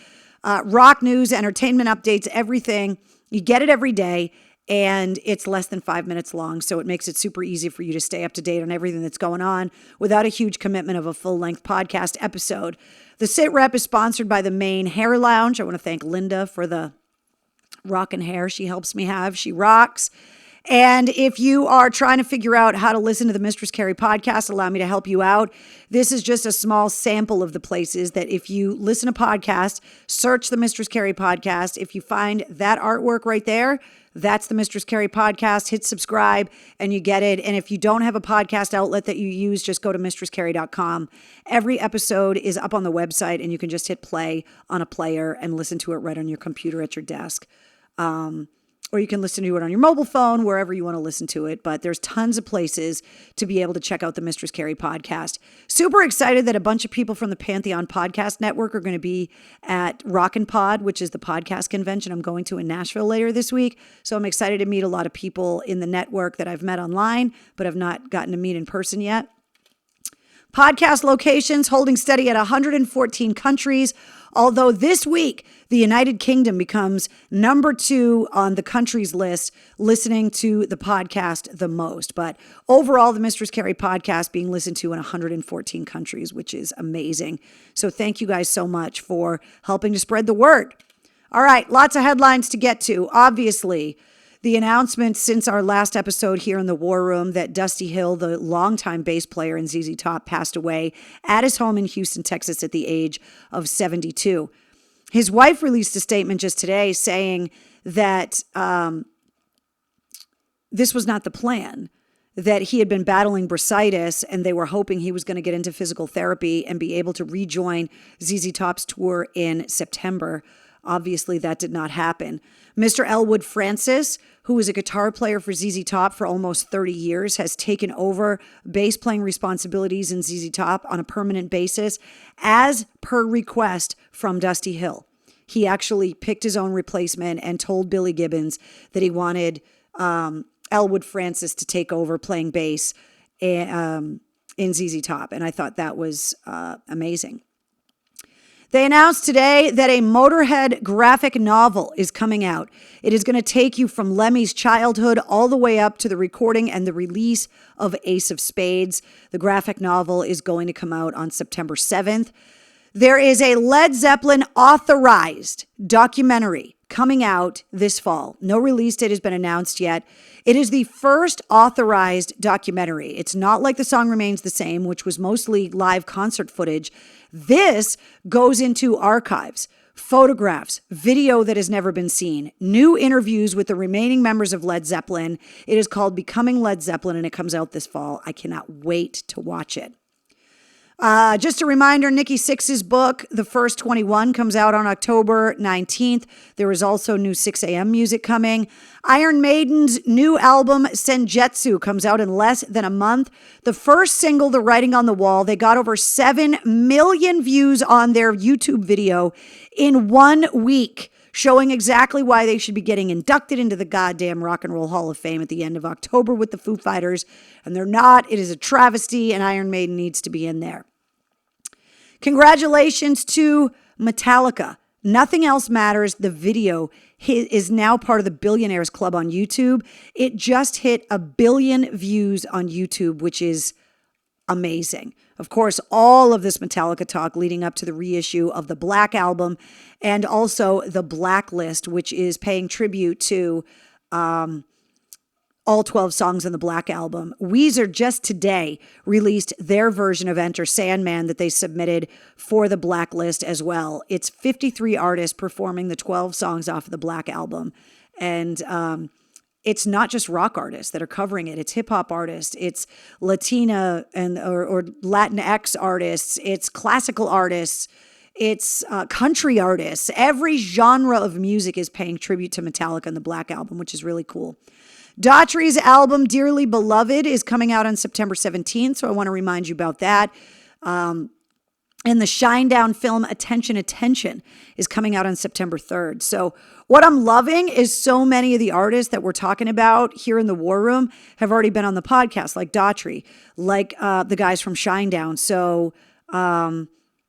rock news, entertainment updates, everything. You get it every day, and it's less than 5 minutes long. So it makes it super easy for you to stay up to date on everything that's going on without a huge commitment of a full-length podcast episode. The sit rep is sponsored by the Maine Hair Lounge. I want to thank Linda for the rockin' hair she helps me have. She rocks. And if you are trying to figure out how to listen to the Mistress Carrie podcast, allow me to help you out. This is just a small sample of the places that if you listen to podcasts, search the Mistress Carrie podcast. If you find that artwork right there, that's the Mistress Carrie podcast. Hit subscribe and you get it. And if you don't have a podcast outlet that you use, just go to mistresscarrie.com. Every episode is up on the website and you can just hit play on a player and listen to it right on your computer at your desk. or you can listen to it on your mobile phone, wherever you want to listen to it. But there's tons of places to be able to check out the Mistress Carrie podcast. Super excited that a bunch of people from the Pantheon Podcast Network are going to be at Rockin' Pod, which is the podcast convention I'm going to in Nashville later this week. So I'm excited to meet a lot of people in the network that I've met online, but have not gotten to meet in person yet. Podcast locations holding steady at 114 countries, although this week the United Kingdom becomes number 2 on the countries list listening to the podcast the most. But overall, the Mistress Carrie podcast being listened to in 114 countries, which is amazing. So thank you guys so much for helping to spread the word. All right, lots of headlines to get to. Obviously, the announcement since our last episode here in the War Room that Dusty Hill, the longtime bass player in ZZ Top, passed away at his home in Houston, Texas at the age of 72. His wife released a statement just today saying that this was not the plan, that he had been battling bursitis and they were hoping he was going to get into physical therapy and be able to rejoin ZZ Top's tour in September. Obviously, that did not happen. Mr. Elwood Francis, who was a guitar player for ZZ Top for almost 30 years, has taken over bass playing responsibilities in ZZ Top on a permanent basis as per request from Dusty Hill. He actually picked his own replacement and told Billy Gibbons that he wanted Elwood Francis to take over playing bass in ZZ Top. And I thought that was amazing. They announced today that a Motorhead graphic novel is coming out. It is going to take you from Lemmy's childhood all the way up to the recording and the release of Ace of Spades. The graphic novel is going to come out on September 7th. There is a Led Zeppelin authorized documentary coming out this fall. No release date has been announced yet. It is the first authorized documentary. It's not like The Song Remains the Same, which was mostly live concert footage. This goes into archives, photographs, video that has never been seen, new interviews with the remaining members of Led Zeppelin. It is called Becoming Led Zeppelin, and it comes out this fall. I cannot wait to watch it. Just a reminder, Nikki Sixx's book, The First 21, comes out on October 19th. There is also new 6 a.m. music coming. Iron Maiden's new album, Senjutsu, comes out in less than a month. The first single, The Writing on the Wall, they got over 7 million views on their YouTube video in 1 week, showing exactly why they should be getting inducted into the goddamn Rock and Roll Hall of Fame at the end of October with the Foo Fighters. And they're not. It is a travesty, and Iron Maiden needs to be in there. Congratulations to Metallica. Nothing Else Matters. The video is now part of the Billionaires Club on YouTube. It just hit 1 billion views on YouTube, which is amazing. Of course, all of this Metallica talk leading up to the reissue of the Black Album and also the Blacklist, which is paying tribute to all 12 songs on the Black Album. Weezer just today released their version of Enter Sandman that they submitted for the Blacklist as well. It's 53 artists performing the 12 songs off of the Black Album. And it's not just rock artists that are covering it. It's hip hop artists. It's Latina and or Latinx artists. It's classical artists. It's country artists. Every genre of music is paying tribute to Metallica in the Black Album, which is really cool. Daughtry's album, Dearly Beloved, is coming out on September 17th, so I want to remind you about that. And the Shinedown film, Attention, Attention, is coming out on September 3rd. So what I'm loving is so many of the artists that we're talking about here in the War Room have already been on the podcast, like Daughtry, like the guys from Shinedown. So,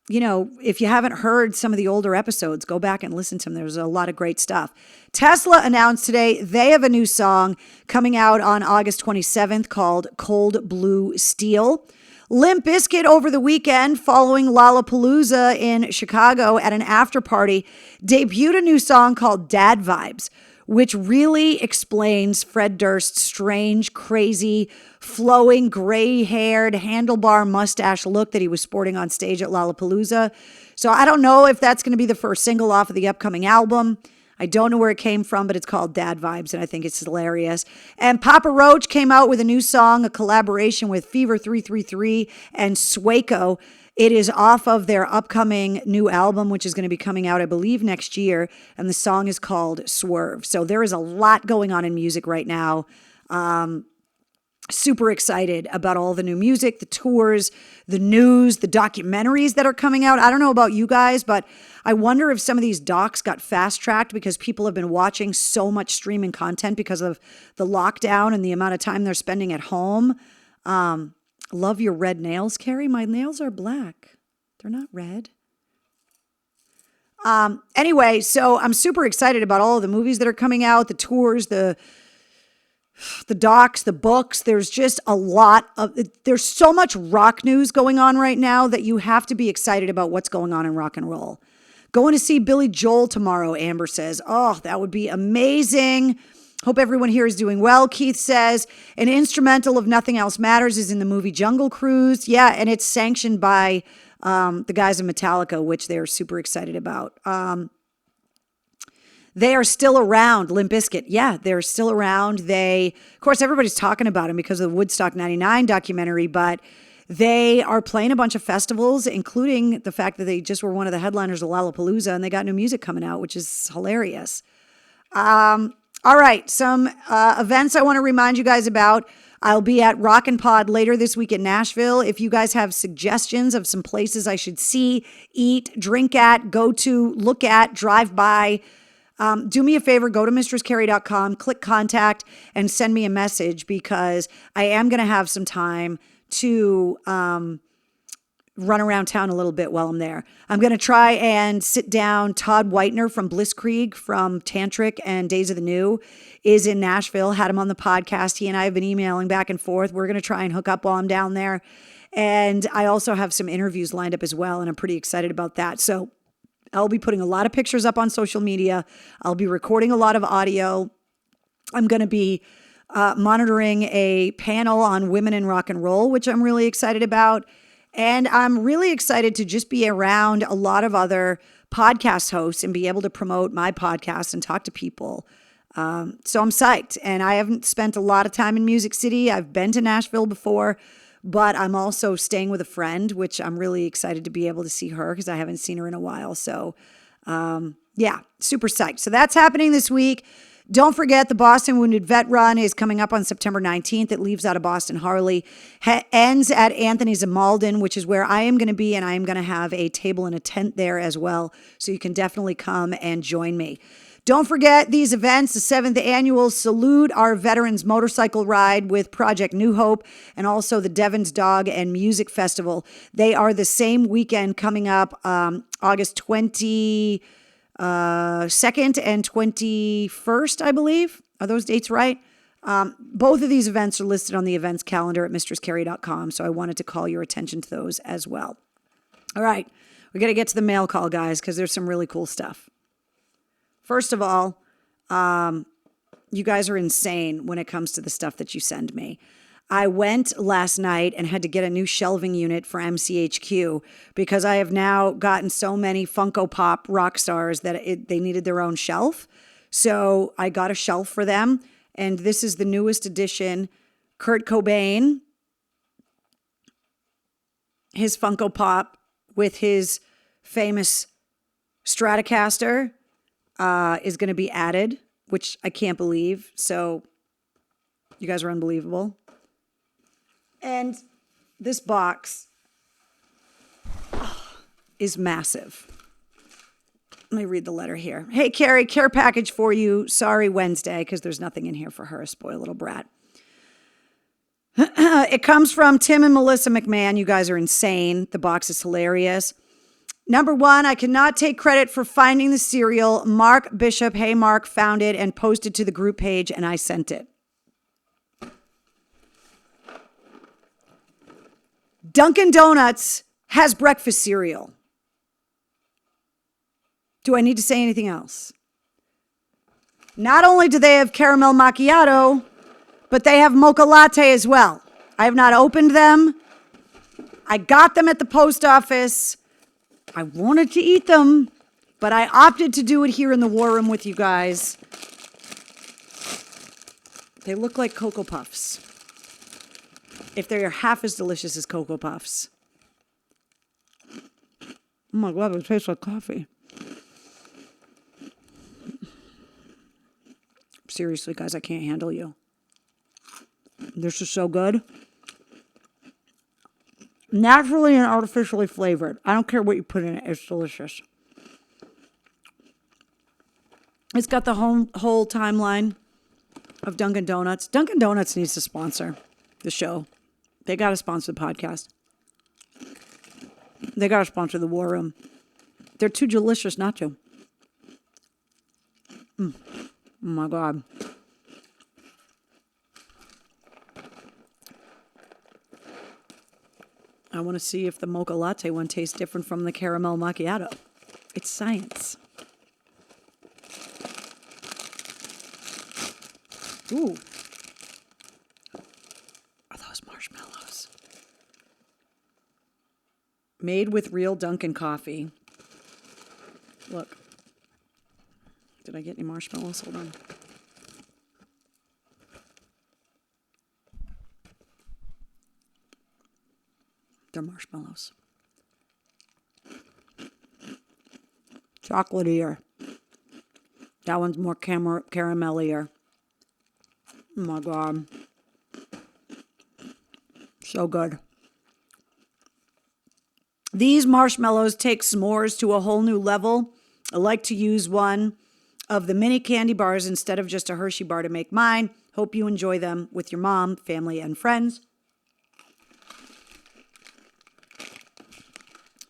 you know, if you haven't heard some of the older episodes, go back and listen to them. There's a lot of great stuff. Tesla announced today they have a new song coming out on August 27th called Cold Blue Steel. Limp Bizkit over the weekend, following Lollapalooza in Chicago at an after party, debuted a new song called Dad Vibes, which really explains Fred Durst's strange, crazy, flowing, gray-haired, handlebar mustache look that he was sporting on stage at Lollapalooza. So I don't know if that's going to be the first single off of the upcoming album. I don't know where it came from, but it's called Dad Vibes, and I think it's hilarious. And Papa Roach came out with a new song, a collaboration with Fever 333 and Swaco. It is off of their upcoming new album, which is going to be coming out, I believe, next year. And the song is called Swerve. So there is a lot going on in music right now. Super excited about all the new music, the tours, the news, the documentaries that are coming out. I don't know about you guys, but I wonder if some of these docs got fast tracked because people have been watching so much streaming content because of the lockdown and the amount of time they're spending at home. Love your red nails, Carrie. My nails are black. They're not red. Anyway, so I'm super excited about all of the movies that are coming out, the tours, the docs, the books. There's just a lot of, there's so much rock news going on right now that you have to be excited about what's going on in rock and roll. Going to see Billy Joel tomorrow, Amber says. Oh, that would be amazing. Hope everyone here is doing well. Keith says, an instrumental of Nothing Else Matters is in the movie Jungle Cruise. Yeah, and it's sanctioned by the guys in Metallica, which they're super excited about. They are still around, Limp Bizkit. Yeah, they're still around. Of course, everybody's talking about them because of the Woodstock 99 documentary, but they are playing a bunch of festivals, including the fact that they just were one of the headliners of Lollapalooza, and they got new music coming out, which is hilarious. All right, some events I want to remind you guys about. I'll be at Rockin' Pod later this week in Nashville. If you guys have suggestions of some places I should see, eat, drink at, go to, look at, drive by, do me a favor, go to mistresscarrie.com, click contact, and send me a message because I am going to have some time to run around town a little bit while I'm there. I'm going to try and sit down. Todd Whitener from Blisskrieg from Tantric and Days of the New is in Nashville. Had him on the podcast. He and I have been emailing back and forth. We're going to try and hook up while I'm down there. And I also have some interviews lined up as well, and I'm pretty excited about that. So I'll be putting a lot of pictures up on social media. I'll be recording a lot of audio. I'm going to be monitoring a panel on women in rock and roll, which I'm really excited about. And I'm really excited to just be around a lot of other podcast hosts and be able to promote my podcast and talk to people. So I'm psyched. And I haven't spent a lot of time in Music City. I've been to Nashville before, but I'm also staying with a friend, which I'm really excited to be able to see her because I haven't seen her in a while. So yeah, super psyched. So that's happening this week. Don't forget the Boston Wounded Vet Run is coming up on September 19th. It leaves out of Boston Harley, ends at Anthony's in Malden, which is where I am going to be, and I am going to have a table and a tent there as well. So you can definitely come and join me. Don't forget these events, the 7th annual Salute Our Veterans Motorcycle Ride with Project New Hope, and also the Devon's Dog and Music Festival. They are the same weekend coming up August 22nd and 21st, I believe. Are those dates right? Both of these events are listed on the events calendar at mistresscarrie.com, so I wanted to call your attention to those as well. All right, we got to get to the mail call, guys, because there's some really cool stuff. First of all, you guys are insane when it comes to the stuff that you send me. I went last night and had to get a new shelving unit for MCHQ because I have now gotten so many Funko Pop rock stars that they needed their own shelf. So I got a shelf for them. And this is the newest edition. Kurt Cobain, his Funko Pop with his famous Stratocaster is going to be added, which I can't believe. So you guys are unbelievable. And this box is massive. Let me read the letter here. Hey, Carrie, care package for you. Sorry, Wednesday, because there's nothing in here for her, spoiled little brat. It comes from Tim and Melissa McMahon. You guys are insane. The box is hilarious. Number one, I cannot take credit for finding the cereal. Mark Bishop, hey Mark, found it and posted to the group page, and I sent it. Dunkin' Donuts has breakfast cereal. Do I need to say anything else? Not only do they have caramel macchiato, but they have mocha latte as well. I have not opened them. I got them at the post office. I wanted to eat them, but I opted to do it here in the War Room with you guys. They look like Cocoa Puffs. If they're half as delicious as Cocoa Puffs. Oh my God, it tastes like coffee. Seriously, guys, I can't handle you. This is so good. Naturally and artificially flavored. I don't care what you put in it. It's delicious. It's got the whole timeline of Dunkin' Donuts. Dunkin' Donuts needs to sponsor the show. They got to sponsor the podcast. They got to sponsor the War Room. They're too delicious not to. Oh my God. I want to see if the mocha latte one tastes different from the caramel macchiato. It's science. Ooh. Are those marshmallows? Made with real Dunkin' coffee. Look. Did I get any marshmallows? Hold on. They're marshmallows. Chocolatier. That one's more caramellier. Oh my God. So good. These marshmallows take s'mores to a whole new level. I like to use one of the mini candy bars instead of just a Hershey bar to make mine. Hope you enjoy them with your mom, family, and friends.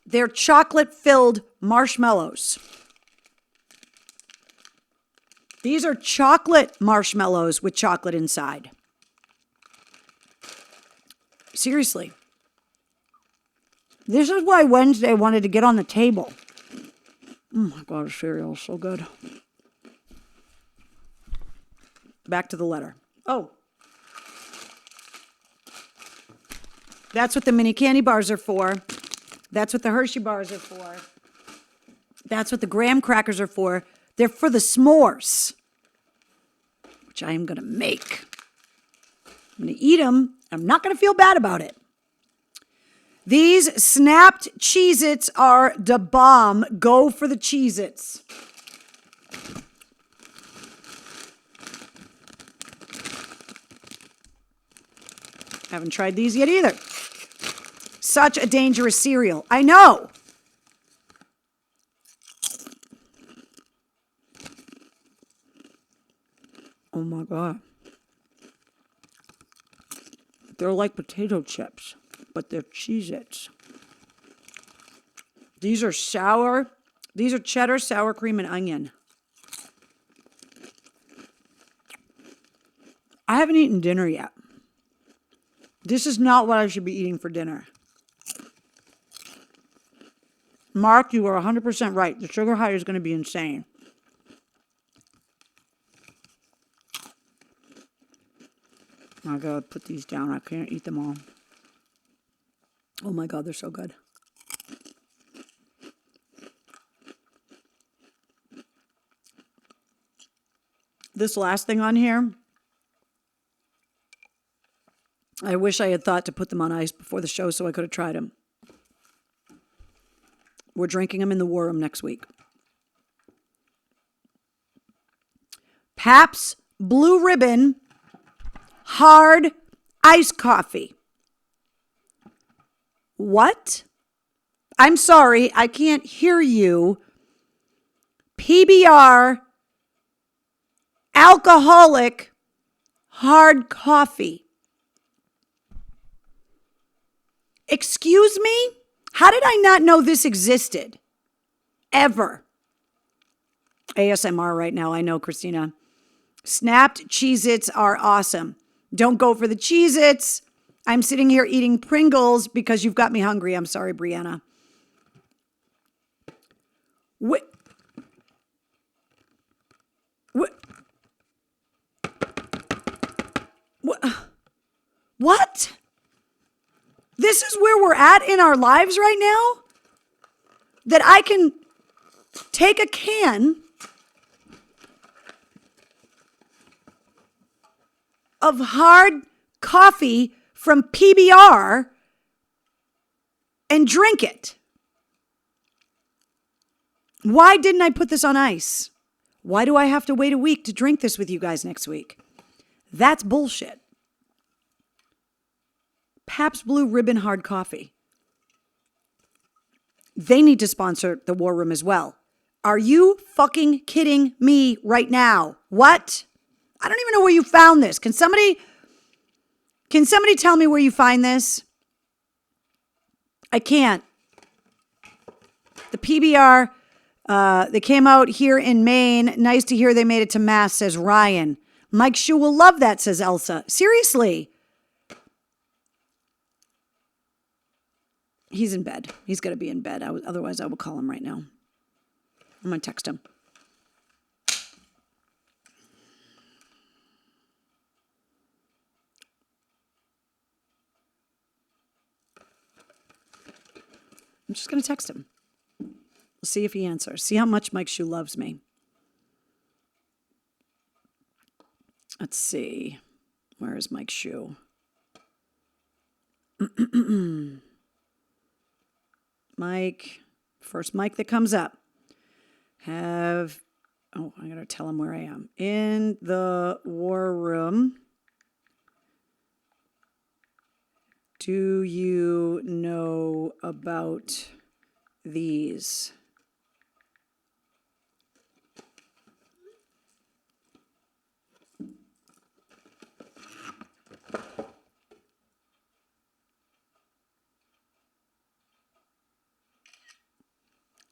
They're chocolate-filled marshmallows. These are chocolate marshmallows with chocolate inside. Seriously. This is why Wednesday wanted to get on the table. Oh my God, the cereal is so good. Back to the letter. Oh. That's what the mini candy bars are for. That's what the Hershey bars are for. That's what the graham crackers are for. They're for the s'mores, which I am going to make. I'm going to eat them. I'm not going to feel bad about it. These snapped Cheez-Its are da bomb. Go for the Cheez-Its. Haven't tried these yet either. Such a dangerous cereal. I know. Oh my God. They're like potato chips, but they're Cheez-Its. These are sour. These are cheddar, sour cream, and onion. I haven't eaten dinner yet. This is not what I should be eating for dinner. Mark, you are 100% right. The sugar high is going to be insane. I gotta put these down. I can't eat them all. Oh my God, they're so good. This last thing on here, I wish I had thought to put them on ice before the show so I could have tried them. We're drinking them in the War Room next week. Pabst Blue Ribbon hard iced coffee. What? I'm sorry, I can't hear you. PBR alcoholic hard coffee. Excuse me? How did I not know this existed? Ever. ASMR right now, I know, Christina. Snapped Cheez-Its are awesome. Don't go for the Cheez-Its. I'm sitting here eating Pringles because you've got me hungry. I'm sorry, Brianna. What? What? This is where we're at in our lives right now? That I can take a can of hard coffee from PBR and drink it. Why didn't I put this on ice? Why do I have to wait a week to drink this with you guys next week? That's bullshit. Pabst Blue Ribbon Hard Coffee. They need to sponsor the War Room as well. Are you fucking kidding me right now? What? I don't even know where you found this. Can somebody tell me where you find this? I can't. The PBR, they came out here in Maine. Nice to hear they made it to Mass, says Ryan. Mike Shue will love that, says Elsa. Seriously. He's in bed. He's got to be in bed. Otherwise, I will call him right now. I'm going to text him. I'm just going to text him. We'll see if he answers. See how much Mike Shue loves me. Let's see. Where is Mike Shue? Mike, first Mike that comes up. I got to tell him where I am. In the War Room. Do you know about these?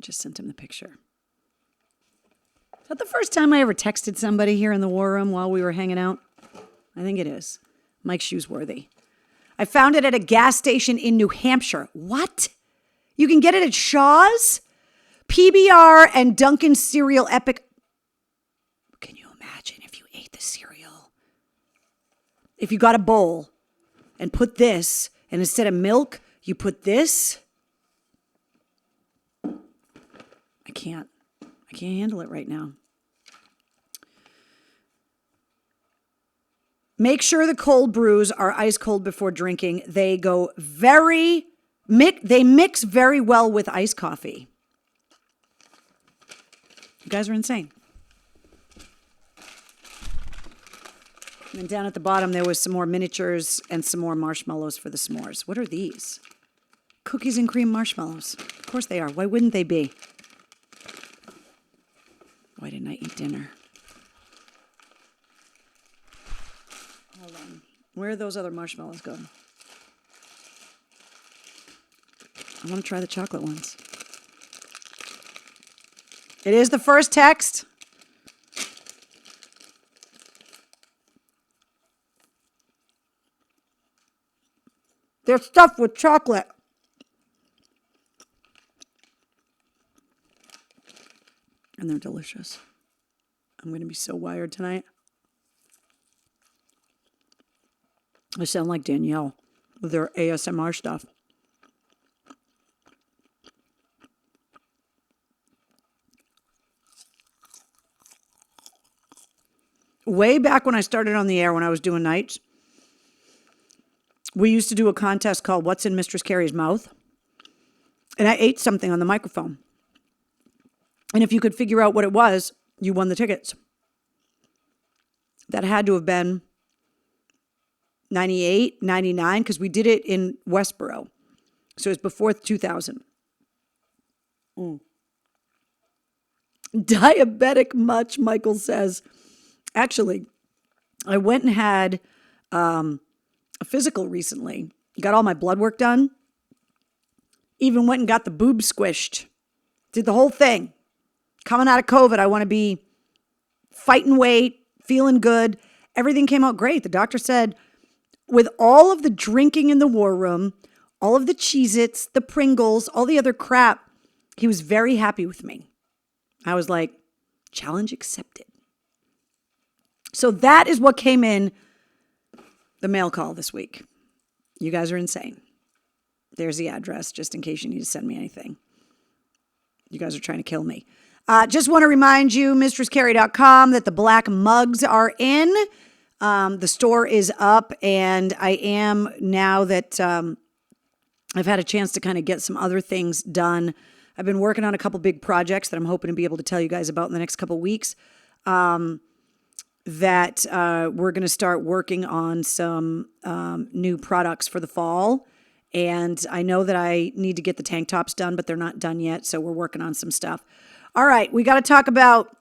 Just sent him the picture. Is that the first time I ever texted somebody here in the War Room while we were hanging out? I think it is. Mike Shrewsworthy. I found it at a gas station in New Hampshire. What? You can get it at Shaw's? PBR and Dunkin' Cereal Epic. Can you imagine if you ate the cereal? If you got a bowl and put this, and instead of milk, you put this? I can't handle it right now. Make sure the cold brews are ice cold before drinking. They mix very well with iced coffee. You guys are insane. And then down at the bottom, there was some more miniatures and some more marshmallows for the s'mores. What are these? Cookies and cream marshmallows. Of course they are. Why wouldn't they be? Why didn't I eat dinner? Hold on. Where are those other marshmallows going? I want to try the chocolate ones. It is the first text. They're stuffed with chocolate. And they're delicious. I'm going to be so wired tonight. I sound like Danielle with their ASMR stuff. Way back when I started on the air, when I was doing nights, we used to do a contest called What's in Mistress Carrie's Mouth? And I ate something on the microphone. And if you could figure out what it was, you won the tickets. That had to have been 98, 99, because we did it in Westboro. So it was before 2000. Diabetic much, Michael says. Actually, I went and had a physical recently. Got all my blood work done. Even went and got the boob squished. Did the whole thing. Coming out of COVID, I want to be fighting weight, feeling good. Everything came out great. The doctor said, with all of the drinking in the War Room, all of the Cheez-Its, the Pringles, all the other crap, he was very happy with me. I was like, challenge accepted. So that is what came in the mail call this week. You guys are insane. There's the address, just in case you need to send me anything. You guys are trying to kill me. Just want to remind you, MistressCarrie.com, that the black mugs are in. The store is up, and I am, now that I've had a chance to kind of get some other things done I've been working on a couple big projects that I'm hoping to be able to tell you guys about in the next couple weeks. That we're going to start working on some new products for the fall. And I know that I need to get the tank tops done, but they're not done yet. So we're working on some stuff. All right, we got to talk about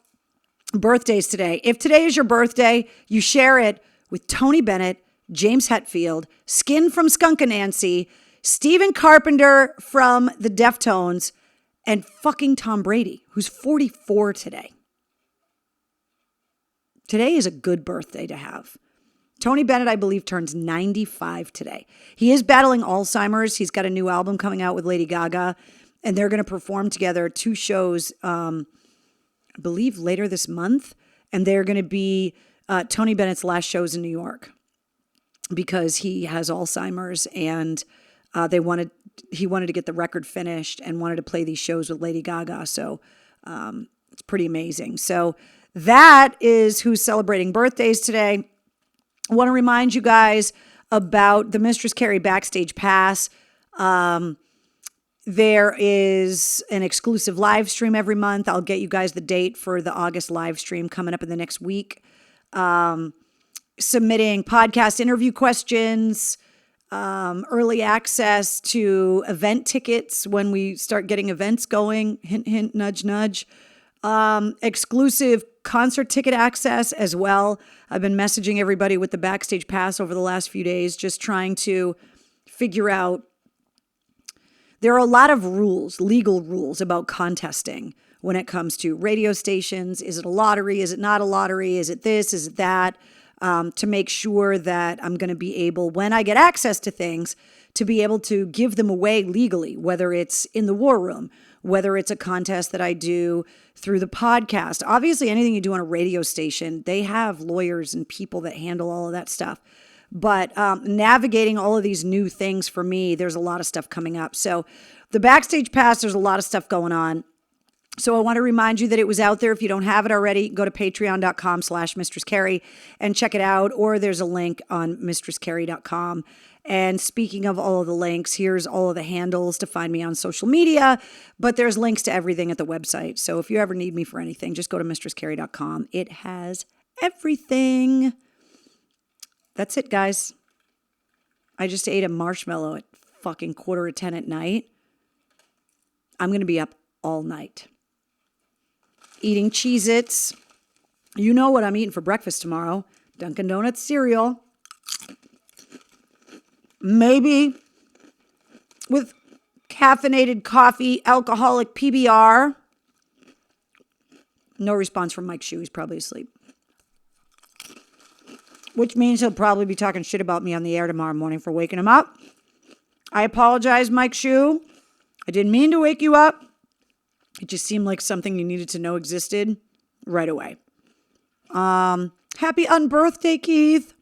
birthdays today. If today is your birthday, you share it with Tony Bennett, James Hetfield, Skin from Skunkanancy, Stephen Carpenter from the Deftones, and fucking Tom Brady, who's 44 today. Today is a good birthday to have. Tony Bennett, I believe, turns 95 today. He is battling Alzheimer's. He's got a new album coming out with Lady Gaga, and they're going to perform together 2 shows, I believe, later this month. And they're going to be Tony Bennett's last shows in New York because he has Alzheimer's, and he wanted to get the record finished and wanted to play these shows with Lady Gaga. So it's pretty amazing. So that is who's celebrating birthdays today. I want to remind you guys about the Mistress Carrie Backstage Pass. There is an exclusive live stream every month. I'll get you guys the date for the August live stream coming up in the next week. Submitting podcast interview questions, early access to event tickets when we start getting events going. Hint, hint, nudge, nudge. Exclusive concert ticket access as well. I've been messaging everybody with the Backstage Pass over the last few days, just trying to figure out. There are a lot of rules, legal rules about contesting when it comes to radio stations. Is it a lottery? Is it not a lottery? Is it this? Is it that? To make sure that I'm going to be able, when I get access to things, to be able to give them away legally, whether it's in the war room, whether it's a contest that I do through the podcast. Obviously, anything you do on a radio station, they have lawyers and people that handle all of that stuff. But navigating all of these new things for me, there's a lot of stuff coming up. So the Backstage Pass, there's a lot of stuff going on. So I want to remind you that it was out there. If you don't have it already, go to patreon.com/Mistress Carrie and check it out. Or there's a link on mistresscarrie.com. And speaking of all of the links, here's all of the handles to find me on social media. But there's links to everything at the website. So if you ever need me for anything, just go to mistresscarrie.com. It has everything. That's it, guys. I just ate a marshmallow at fucking 9:45 at night. I'm going to be up all night. Eating Cheez-Its. You know what I'm eating for breakfast tomorrow. Dunkin' Donuts cereal. Maybe with caffeinated coffee, alcoholic PBR. No response from Mike Shue. He's probably asleep. Which means he'll probably be talking shit about me on the air tomorrow morning for waking him up. I apologize, Mike Shue. I didn't mean to wake you up. It just seemed like something you needed to know existed right away. Happy unbirthday, Keith.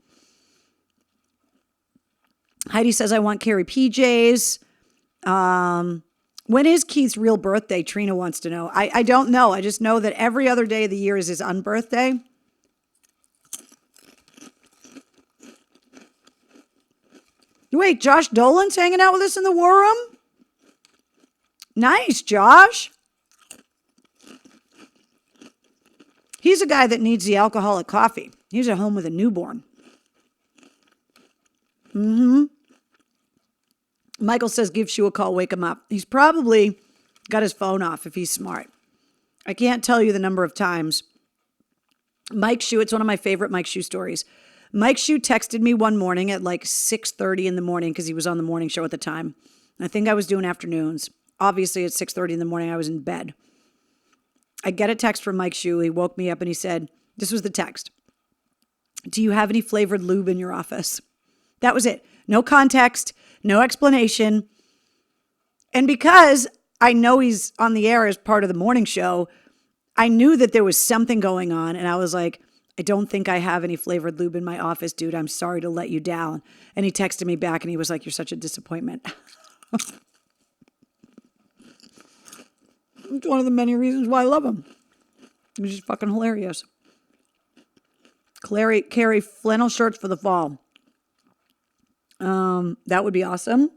Heidi says, I want Carrie PJs. When is Keith's real birthday? Trina wants to know. I don't know. I just know that every other day of the year is his unbirthday. Wait, Josh Dolan's hanging out with us in the war room? Nice, Josh. He's a guy that needs the alcoholic coffee. He's at home with a newborn. Michael says, give Shue a call, wake him up. He's probably got his phone off if he's smart. I can't tell you the number of times. Mike Shue, it's one of my favorite Mike Shue stories. Mike Shue texted me one morning at like 6:30 in the morning because he was on the morning show at the time. I think I was doing afternoons. Obviously, at 6:30 in the morning, I was in bed. I get a text from Mike Shue. He woke me up and he said, this was the text. Do you have any flavored lube in your office? That was it. No context, no explanation. And because I know he's on the air as part of the morning show, I knew that there was something going on. And I was like, I don't think I have any flavored lube in my office, dude. I'm sorry to let you down. And he texted me back and he was like, you're such a disappointment. It's one of the many reasons why I love him. He's just fucking hilarious. Carrie flannel shirts for the fall. That would be awesome.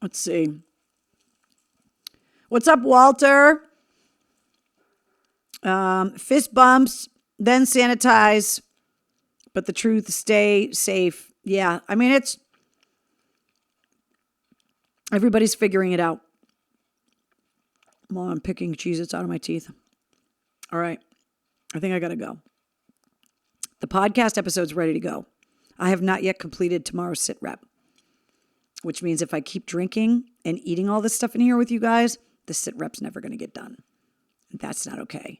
Let's see. What's up, Walter? Fist bumps, then sanitize. But the truth, stay safe. Yeah, I mean, everybody's figuring it out. While I'm picking Cheez-Its out of my teeth. All right. I think I got to go. The podcast episode's ready to go. I have not yet completed tomorrow's sit rep, which means if I keep drinking and eating all this stuff in here with you guys, the sit rep's never going to get done. That's not okay.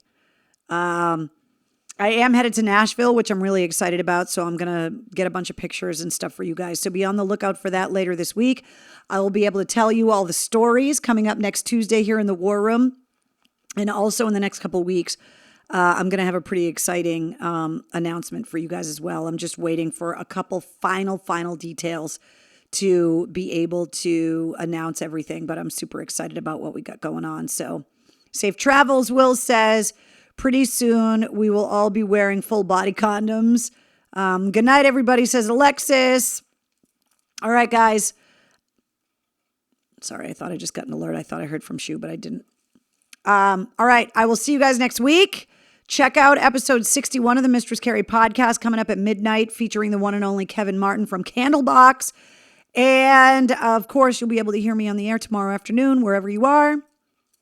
I am headed to Nashville, which I'm really excited about. So I'm going to get a bunch of pictures and stuff for you guys. So be on the lookout for that later this week. I will be able to tell you all the stories coming up next Tuesday here in the War Room. And also in the next couple of weeks, I'm going to have a pretty exciting announcement for you guys as well. I'm just waiting for a couple final details to be able to announce everything. But I'm super excited about what we got going on. So safe travels, Will says. Pretty soon, we will all be wearing full body condoms. Good night, everybody, says Alexis. All right, guys. Sorry, I thought I just got an alert. I thought I heard from Shu, but I didn't. All right, I will see you guys next week. Check out episode 61 of the Mistress Carrie podcast coming up at midnight, featuring the one and only Kevin Martin from Candlebox. And, of course, you'll be able to hear me on the air tomorrow afternoon, wherever you are.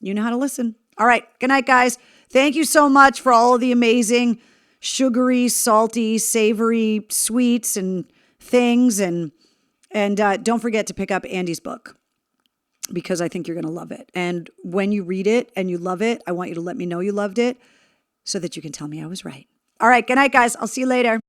You know how to listen. All right, good night, guys. Thank you so much for all of the amazing sugary, salty, savory sweets and things. And don't forget to pick up Andy's book because I think you're going to love it. And when you read it and you love it, I want you to let me know you loved it so that you can tell me I was right. All right. Good night, guys. I'll see you later.